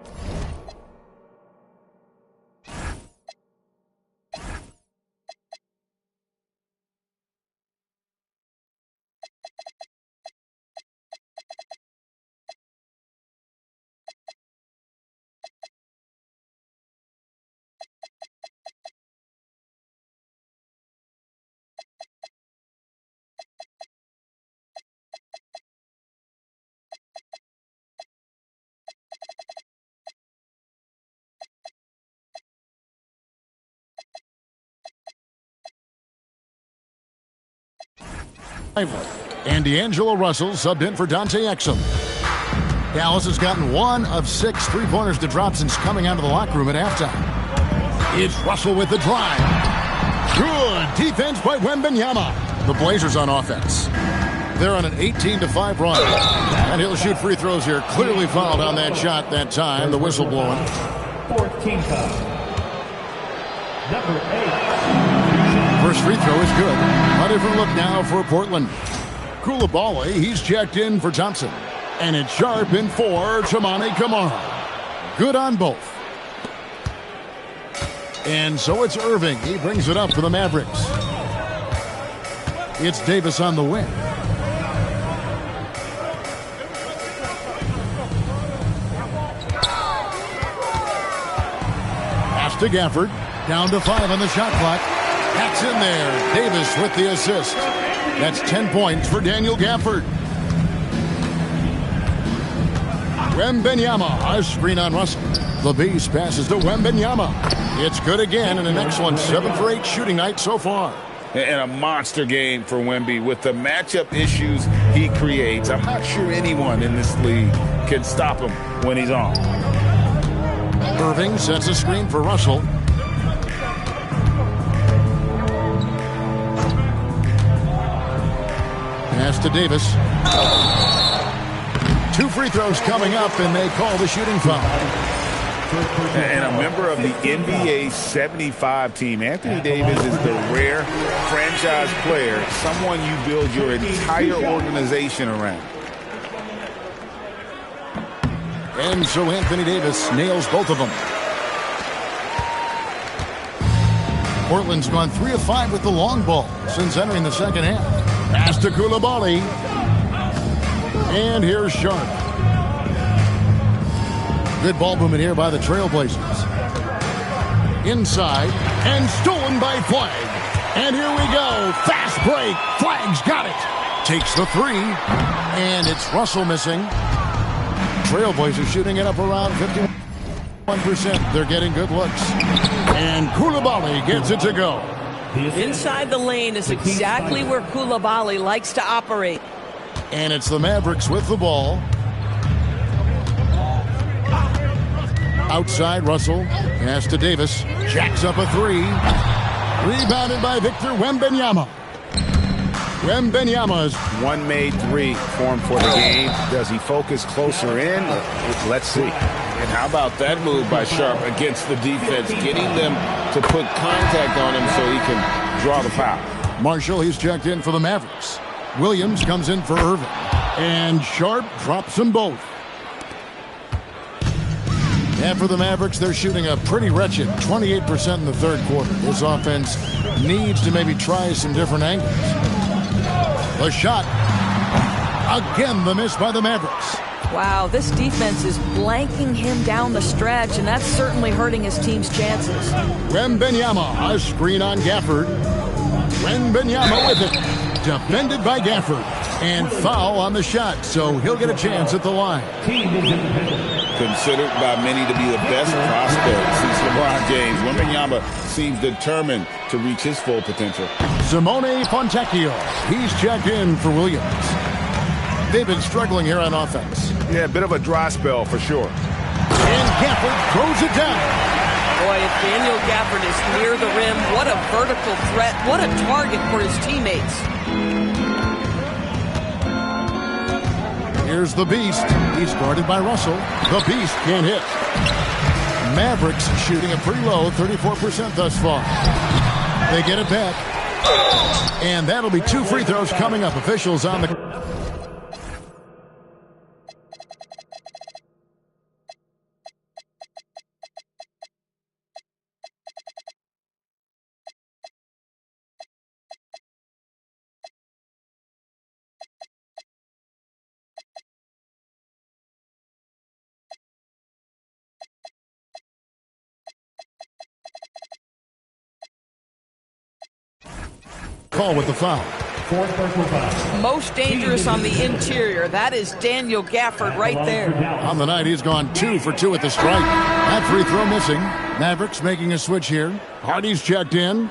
And D'Angelo Russell subbed in for Dante Exum. Dallas has gotten 1 of 6 three-pointers to drop since coming out of the locker room at halftime. It's Russell with the drive. Good defense by Wembanyama. The Blazers on offense. They're on an 18-5 run. And he'll shoot free throws here. Clearly fouled on that shot that time. The whistle blowing. 14 foul. Number 8. First free throw is good. A different look now for Portland. Koulibaly, he's checked in for Thompson. And it's Sharp in for Toumani Camara. Good on both. And so it's Irving. He brings it up for the Mavericks. It's Davis on the wing. Pass to Gafford. Down to 5 on the shot clock. That's in there. Davis with the assist. That's 10 points for Daniel Gafford. Wembanyama, a screen on Russell. The Beast passes to Wembanyama. It's good again and an excellent 7 for 8 shooting night so far. And a monster game for Wemby with the matchup issues he creates. I'm not sure anyone in this league can stop him when he's on. Irving sets a screen for Russell. Pass to Davis. 2 free throws coming up, and they call the shooting foul. And a member of the NBA 75 team, Anthony Davis is the rare franchise player, someone you build your entire organization around. And so Anthony Davis nails both of them. Portland's gone 3 of 5 with the long ball since entering the second half. Pass to Koulibaly. And here's Sharp. Good ball movement here by the Trailblazers. Inside and stolen by Flag. And here we go. Fast break. Flag's got it. Takes the 3. And it's Russell missing. Trailblazers shooting it up around 51%. They're getting good looks. And Koulibaly gets it to go. Inside the lane is exactly where Koulibaly likes to operate. And it's the Mavericks with the ball. Outside, Russell. Pass to Davis. Jacks up a 3. Rebounded by Victor Wembanyama. Wembanyama's one made 3 formed for the game. Does he focus closer in? Let's see. And how about that move by Sharp against the defense, getting them to put contact on him so he can draw the foul. Marshall, he's checked in for the Mavericks. Williams comes in for Irving. And Sharp drops them both. And for the Mavericks, they're shooting a pretty wretched 28% in the third quarter. This offense needs to maybe try some different angles. The shot. Again, the miss by the Mavericks. Wow, this defense is blanking him down the stretch, and that's certainly hurting his team's chances. Wembanyama, a screen on Gafford. Wembanyama with it. Defended by Gafford. And foul on the shot, so he'll get a chance at the line. Considered by many to be the best prospect since LeBron James, Wembanyama seems determined to reach his full potential. Simone Fontecchio, he's checked in for Williams. They've been struggling here on offense. Yeah, a bit of a dry spell for sure. And Gafford throws it down. Boy, if Daniel Gafford is near the rim, what a vertical threat. What a target for his teammates. Here's the Beast. He's guarded by Russell. The Beast can't hit. Mavericks shooting it pretty low, 34% thus far. They get it back. And that'll be 2 free throws coming up. Officials on the... Call with the foul. Most dangerous on the interior. That is Daniel Gafford right there. On the night, he's gone 2 for 2 at the strike. That free throw missing. Mavericks making a switch here. Hardy's checked in.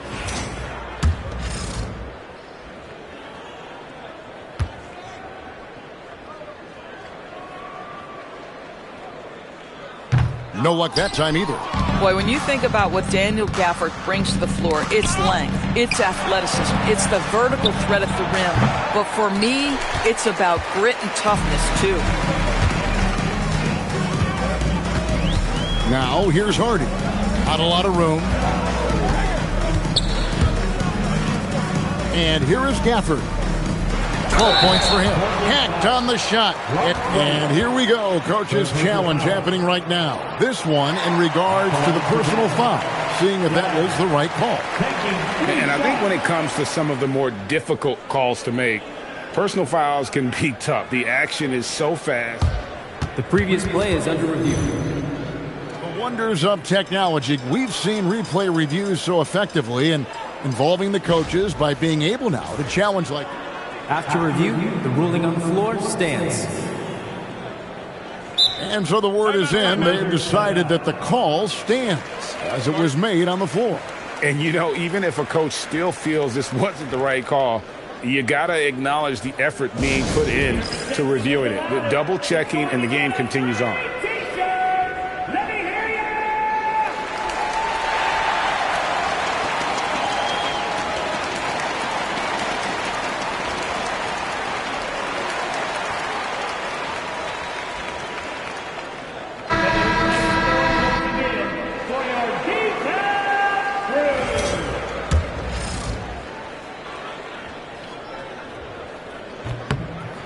No luck that time either. Boy, when you think about what Daniel Gafford brings to the floor, it's length, it's athleticism, it's the vertical threat at the rim. But for me, it's about grit and toughness, too. Now, here's Hardy. Not a lot of room. And here is Gafford. 12 points for him. Hacked on the shot. And here we go. Coach's challenge happening right now. This one in regards to the personal foul. Seeing if that was the right call. And I think when it comes to some of the more difficult calls to make, personal fouls can be tough. The action is so fast. The previous play is under review. The wonders of technology. We've seen replay reviews so effectively and involving the coaches by being able now to challenge like... After review, the ruling on the floor stands. And so the word is in. They've decided that the call stands as it was made on the floor. And, you know, even if a coach still feels this wasn't the right call, you got to acknowledge the effort being put in to reviewing it. The double checking, and the game continues on.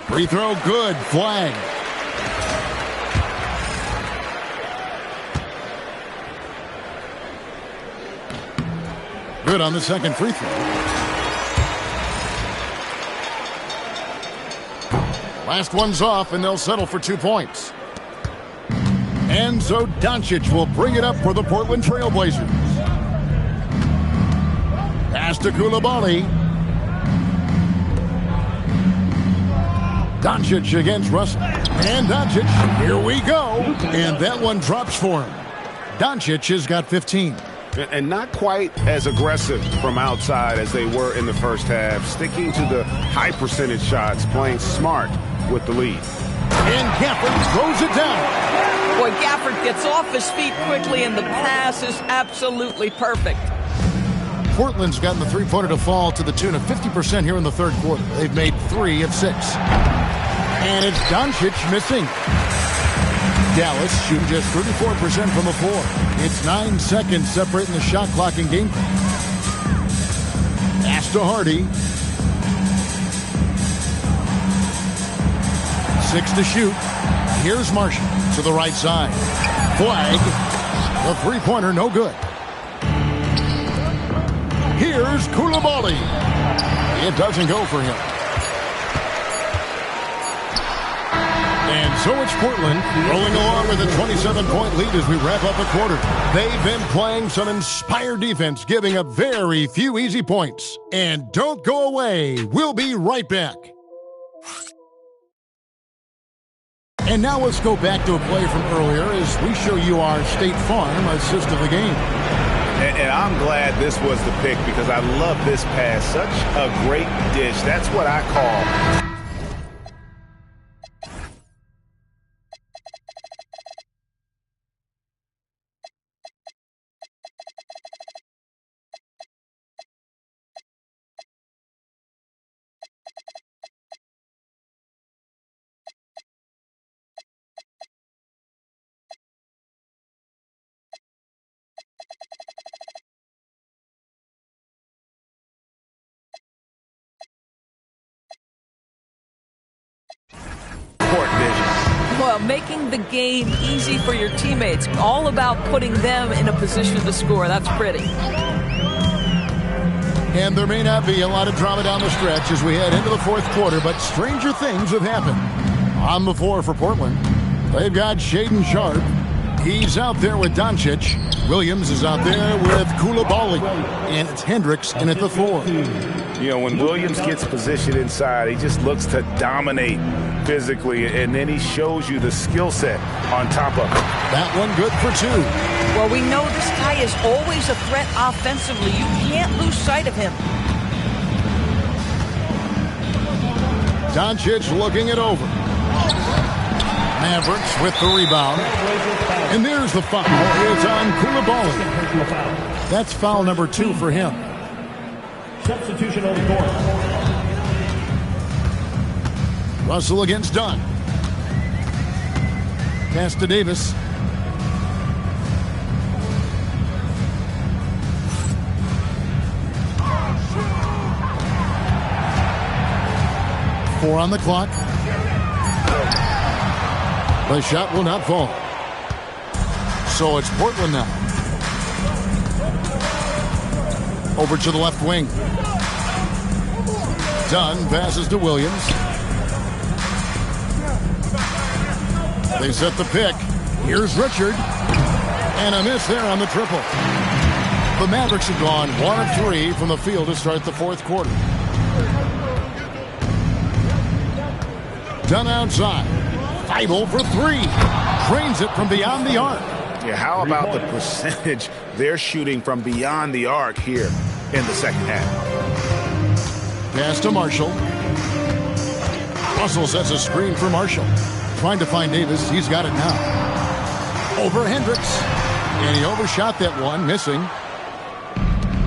Free throw good. Flag. Good on the second free throw. Last one's off, and they'll settle for 2 points. And so Doncic will bring it up for the Portland Trailblazers. Pass to Koulibaly. Doncic against Russell. And Doncic, here we go. And that one drops for him. Doncic has got 15. And not quite as aggressive from outside as they were in the first half. Sticking to the high percentage shots, playing smart with the lead. And Gafford throws it down. Boy, Gafford gets off his feet quickly, and the pass is absolutely perfect. Portland's gotten the three-pointer to fall to the tune of 50% here in the third quarter. They've made 3 of 6. And it's Doncic missing. Dallas shooting just 34% from the floor. It's 9 seconds separating the shot clock and game clock. Pass to Hardy. 6 to shoot. Here's Marshall to the right side. Flag. The three-pointer no good. Here's Koulibaly. It doesn't go for him. And so it's Portland rolling along with a 27-point lead as we wrap up a quarter. They've been playing some inspired defense, giving up very few easy points. And don't go away. We'll be right back. And now let's go back to a play from earlier as we show you our State Farm assist of the game. And I'm glad this was the pick because I love this pass. Such a great dish. That's what I call Well, making the game easy for your teammates. All about putting them in a position to score. That's pretty. And there may not be a lot of drama down the stretch as we head into the fourth quarter, but stranger things have happened. On the floor for Portland, they've got Shaedon Sharpe. He's out there with Doncic. Williams is out there with Koulibaly. And it's Hendricks in at the 4. You know, when Williams gets positioned inside, he just looks to dominate physically, and then he shows you the skill set on top of it. That one good for 2. Well, we know this guy is always a threat offensively. You can't lose sight of him. Doncic looking it over. Mavericks with the rebound. And there's the foul. It's on Koulibaly. That's foul number 2 for him. Substitution on the court. Russell against Dunn. Pass to Davis. Four on the clock. The shot will not fall. So it's Portland now. Over to the left wing. Dunn passes to Williams. They set the pick. Here's Richard. And a miss there on the triple. The Mavericks have gone 1 of 3 from the field to start the fourth quarter. Dunn outside. Feibel for 3. Drains it from beyond the arc. Yeah, how about the percentage they're shooting from beyond the arc here in the second half? Pass to Marshall. Russell sets a screen for Marshall. Trying to find Davis. He's got it now. Over Hendricks. And he overshot that one, missing.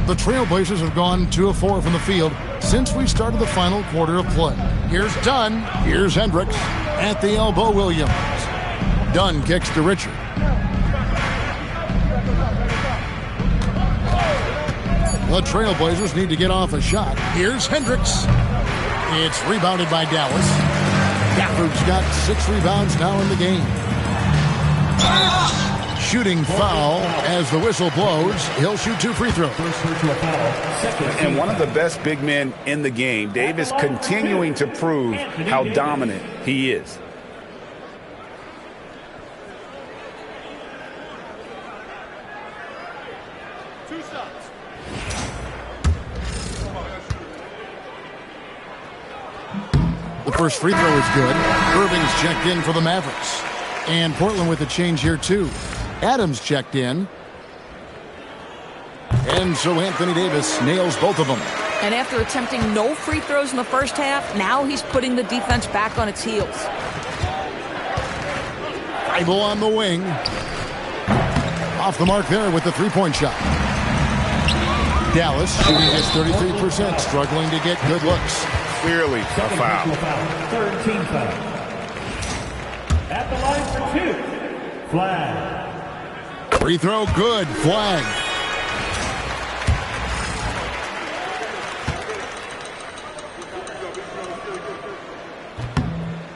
The Trailblazers have gone 2 of 4 from the field since we started the final quarter of play. Here's Dunn. Here's Hendricks. At the elbow, Williams. Dunn kicks to Richard. The Trailblazers need to get off a shot. Here's Hendricks. It's rebounded by Dallas. Gafford's got 6 rebounds now in the game. Shooting foul as the whistle blows. He'll shoot 2 free throws. And one of the best big men in the game, Davis, continuing to prove how dominant he is. The first free throw is good. Irving's checked in for the Mavericks. And Portland with a change here, too. Adams checked in. And so Anthony Davis nails both of them. And after attempting no free throws in the first half, now he's putting the defense back on its heels. Feibel on the wing. Off the mark there with the three-point shot. Dallas shooting just 33%, struggling to get good looks. Clearly a foul. Third team foul. At the line for 2. Flag. Free throw good. Flag.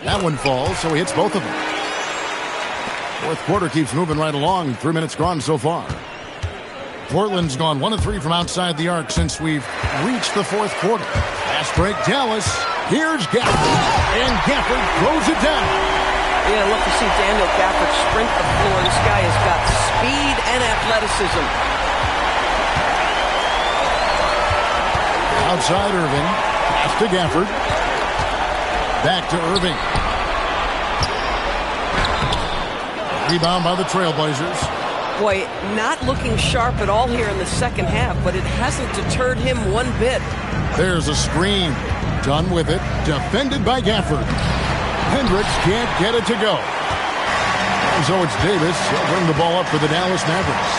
That one falls, so he hits both of them. Fourth quarter keeps moving right along. 3 minutes gone so far. Portland's gone 1 of 3 from outside the arc since we've reached the fourth quarter. Fast break, Dallas. Here's Gafford. And Gafford throws it down. Yeah, I love to see Daniel Gafford sprint the floor. This guy has got speed and athleticism. Outside Irving. Pass to Gafford. Back to Irving. Rebound by the Trailblazers. Boy, not looking sharp at all here in the second half, but it hasn't deterred him one bit. There's a screen. Done with it. Defended by Gafford. Hendricks can't get it to go. And so it's Davis. He'll bring the ball up for the Dallas Mavericks.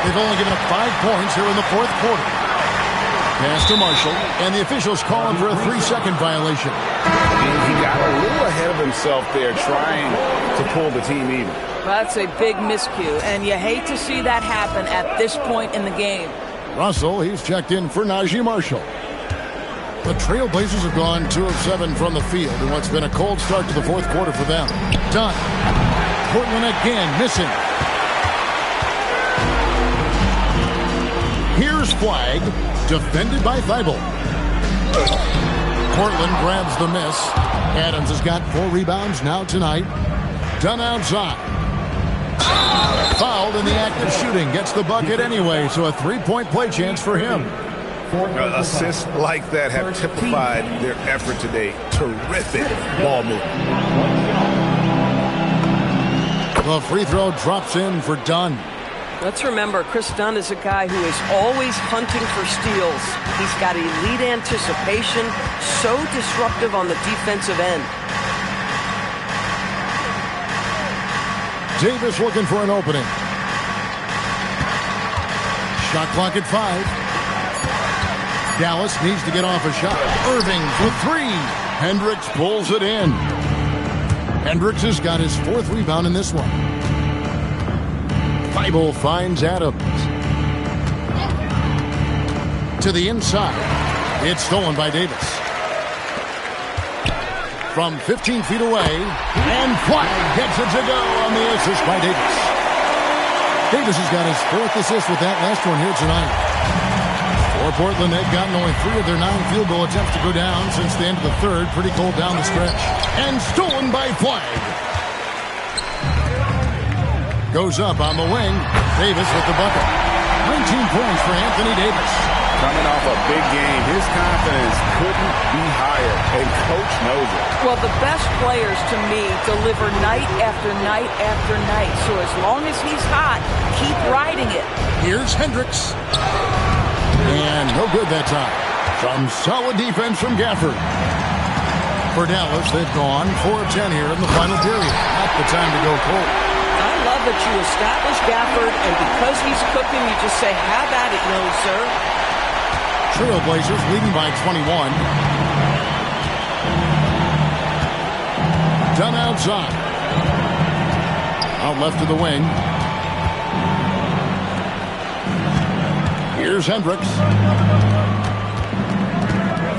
They've only given up 5 points here in the fourth quarter. Pass to Marshall, and the officials calling for a 3-second violation. He got a little ahead of himself there trying to pull the team even. That's a big miscue, and you hate to see that happen at this point in the game. Russell, he's checked in for Najee Marshall. The Trailblazers have gone 2 of 7 from the field in what's been a cold start to the fourth quarter for them. Done. Portland again missing. Here's Flagg, defended by Thibault. Portland grabs the miss. Adams has got 4 rebounds now tonight. Done outside. Fouled in the act of shooting. Gets the bucket anyway, so a 3-point play chance for him. Assists like that have typified their effort today. Terrific ball movement. The free throw drops in for Dunn. Let's remember, Chris Dunn is a guy who is always hunting for steals. He's got elite anticipation, so disruptive on the defensive end. Davis looking for an opening. Shot clock at 5. Dallas needs to get off a shot. Irving for 3. Hendricks pulls it in. Hendricks has got his 4th rebound in this one. Thibault finds Adams. To the inside. It's stolen by Davis. From 15 feet away. And Flagg gets it to go on the assist by Davis. Davis has got his 4th assist with that last one here tonight. For Portland, they've gotten only 3 of their 9 field goal attempts to go down since the end of the third. Pretty cold down the stretch. And stolen by Flagg. Goes up on the wing. Davis with the bucket. 19 points for Anthony Davis. Coming off a big game, his confidence couldn't be higher, and Coach knows it. Well, the best players, to me, deliver night after night after night. So as long as he's hot, keep riding it. Here's Hendricks. And no good that time. Some solid defense from Gafford. For Dallas, they've gone 4 of 10 here in the final period. Not the time to go cold. I love that you establish Gafford, and because he's cooking, you just say, have at it, young sir. Trailblazers leading by 21. Done outside. Out left to the wing. Here's Hendricks.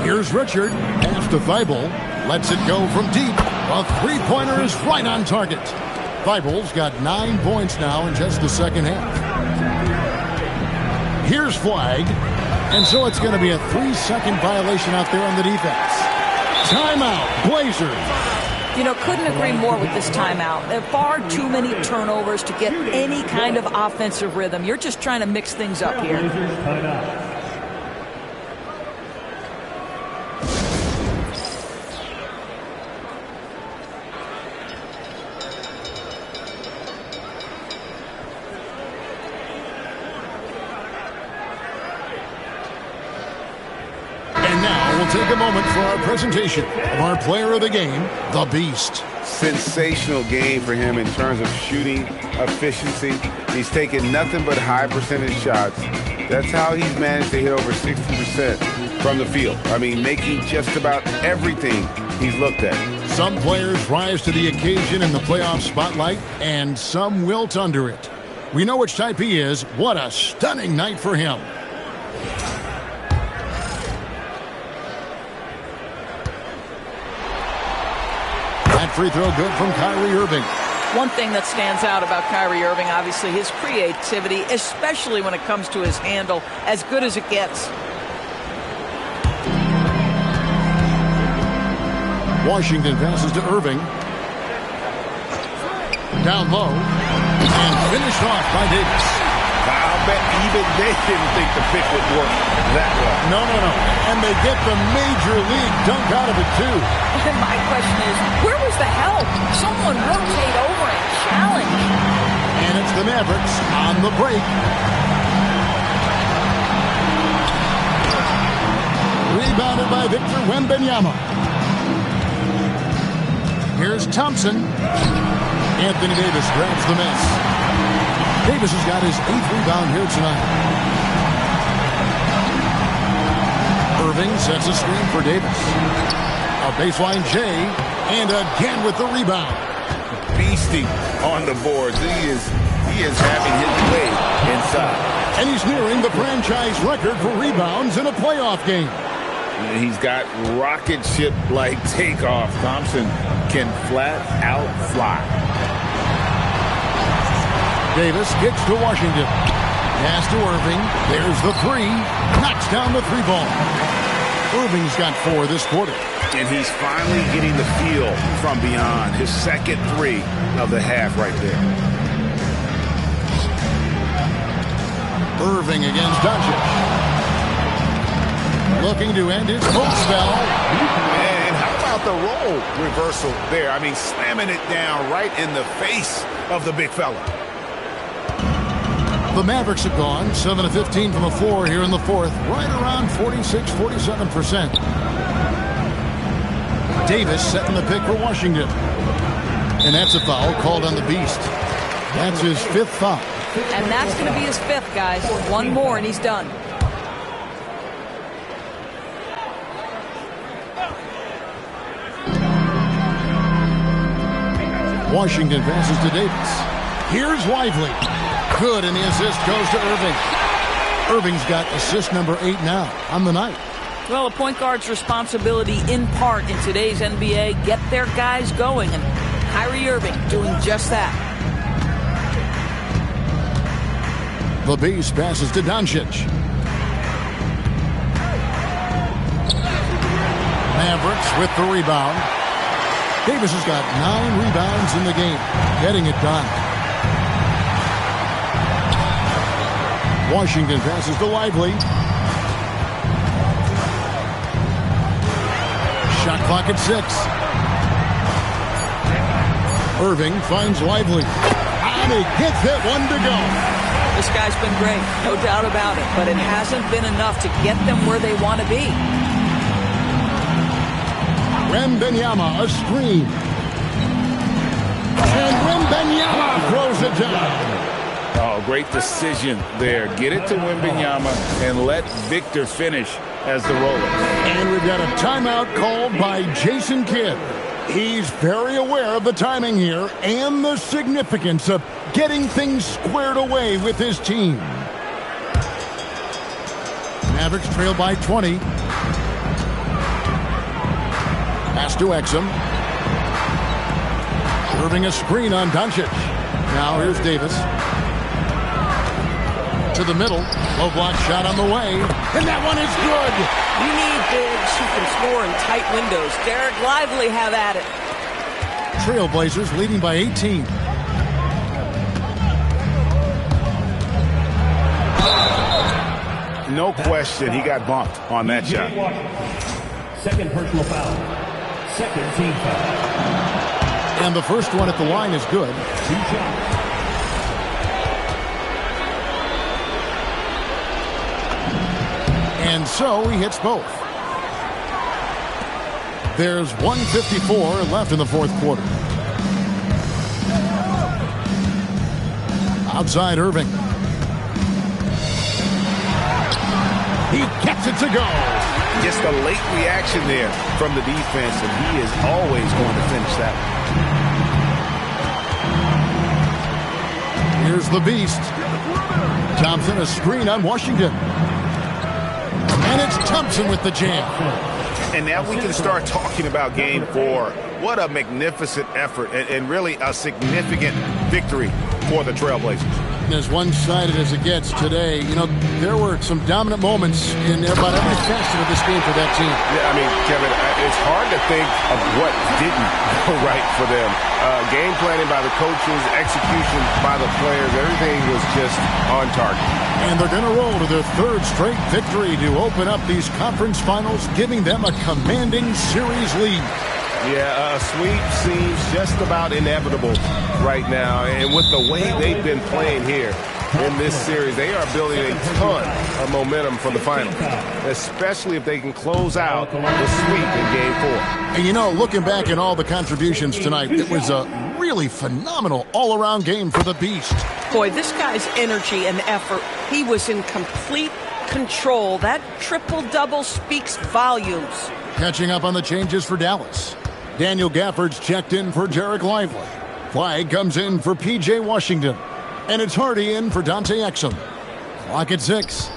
Here's Richard. Pass to Thibault. Lets it go from deep. A 3-pointer is right on target. Thibault's got 9 points now in just the second half. Here's Flagg. And so it's going to be a 3-second violation out there on the defense. Timeout, Blazers. You know, couldn't agree more with this timeout. There are far too many turnovers to get any kind of offensive rhythm. You're just trying to mix things up here. Take a moment for our presentation of our player of the game, the Beast. Sensational game for him in terms of shooting efficiency. He's taken nothing but high percentage shots. That's how he's managed to hit over 60% from the field. I mean, making just about everything he's looked at. Some players rise to the occasion in the playoff spotlight, and some wilt under it. We know which type he is. What a stunning night for him. Free throw good from Kyrie Irving. One thing that stands out about Kyrie Irving, obviously, his creativity, especially when it comes to his handle, as good as it gets. Washington passes to Irving. Down low. And finished off by Davis. I'll bet even they didn't think the pick would work that well. No. And they get the major league dunk out of it, too. And my question is, where was the help? Someone rotate over and challenge. And it's the Mavericks on the break. Rebounded by Victor Wembanyama. Here's Thompson. Anthony Davis grabs the miss. Davis has got his 8th rebound here tonight. Irving sets a screen for Davis. A baseline J, and again with the rebound. Beasting on the boards. He is having his way inside. And he's nearing the franchise record for rebounds in a playoff game. He's got rocket ship-like takeoff. Thompson can flat out fly. Davis kicks to Washington. Pass to Irving. There's the three. Knocks down the three ball. Irving's got 4 this quarter. And he's finally getting the feel from beyond. His second three of the half right there. Irving against Doncic. Looking to end his cold spell. And how about the role reversal there? I mean, slamming it down right in the face of the big fella. The Mavericks have gone 7 of 15 from the floor here in the fourth, right around 46-47%. Davis setting the pick for Washington. And that's a foul called on the Beast. That's his 5th foul. And that's going to be his 5th, guys. 1 more and he's done. Washington passes to Davis. Here's Lively. Good, and the assist goes to Irving. Irving's got assist number 8 now on the night. Well, a point guard's responsibility in part in today's NBA, get their guys going, and Kyrie Irving doing just that. The Beast passes to Doncic. Mavericks with the rebound. Davis has got 9 rebounds in the game, getting it done. Washington passes to Lively. Shot clock at 6. Irving finds Lively. And he gets it, 1 to go. This guy's been great, no doubt about it, but it hasn't been enough to get them where they want to be. Wembanyama, a screen. And Wembanyama throws it down. Oh, great decision there. Get it to Wembanyama and let Victor finish as the roller. And we've got a timeout called by Jason Kidd. He's very aware of the timing here and the significance of getting things squared away with his team. Mavericks trail by 20. Pass to Exum. Serving a screen on Doncic. Now here's Davis. To the middle. Low block shot on the way. And that one is good. You need bigs who can score in tight windows. Derek Lively have at it. Trailblazers leading by 18. No question, he got bumped on that shot. Second personal foul. Second team foul. And the first one at the line is good. 2 shots. And so he hits both. There's 1:54 left in the fourth quarter. Outside Irving. He gets it to go. Just a late reaction there from the defense, and he is always going to finish that one. Here's the Beast. Thompson, a screen on Washington. And it's Thompson with the jam. And now we can start talking about Game 4. What a magnificent effort and really a significant victory for the Trailblazers. As one-sided as it gets today, you know, there were some dominant moments in about every facet of this game for that team. Yeah, I mean, Kevin, it's hard to think of what didn't go right for them. Game planning by the coaches, execution by the players, everything was just on target. And they're going to roll to their 3rd straight victory to open up these conference finals, giving them a commanding series lead. Yeah, a sweep seems just about inevitable right now. And with the way they've been playing here in this series, they are building a ton of momentum for the final, especially if they can close out the sweep in Game 4. And you know, looking back at all the contributions tonight, it was a really phenomenal all-around game for the Beast. Boy, this guy's energy and effort, he was in complete control. That triple-double speaks volumes. Catching up on the changes for Dallas. Daniel Gafford's checked in for Derek Lively. Flag comes in for P.J. Washington. And it's Hardy in for Dante Exum. Clock at 6.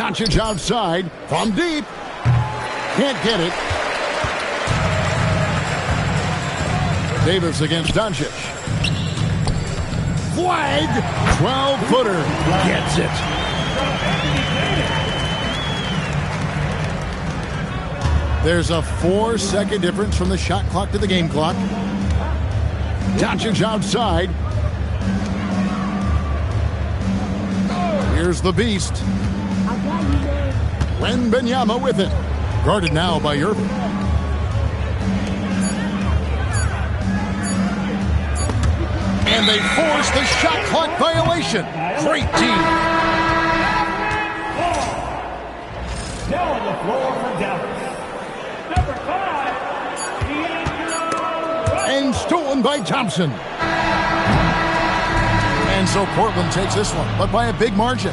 Doncic outside from deep. Can't get it. Davis against Doncic. Flag. 12-footer. Gets it. There's a 4-second difference from the shot clock to the game clock. Doncic outside. Here's the beast. Wembanyama with it. Guarded now by Irving. And they force the shot clock violation. Great team. Now on the floor for Dallas. Number 5, D'Angelo. And stolen by Thompson. And so Portland takes this one, but by a big margin.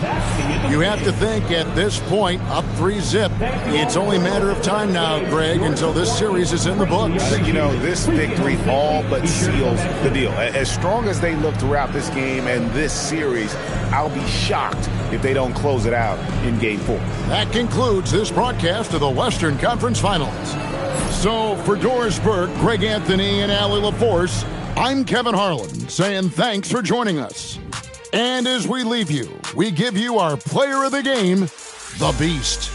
You have to think at this point, up 3-zip, it's only a matter of time now, Greg, until this series is in the books. You know, this victory all but seals the deal. As strong as they look throughout this game and this series, I'll be shocked if they don't close it out in Game 4. That concludes this broadcast of the Western Conference Finals. So for Doris Burke, Greg Anthony, and Allie LaForce, I'm Kevin Harlan saying thanks for joining us. And as we leave you, we give you our player of the game, the Beast.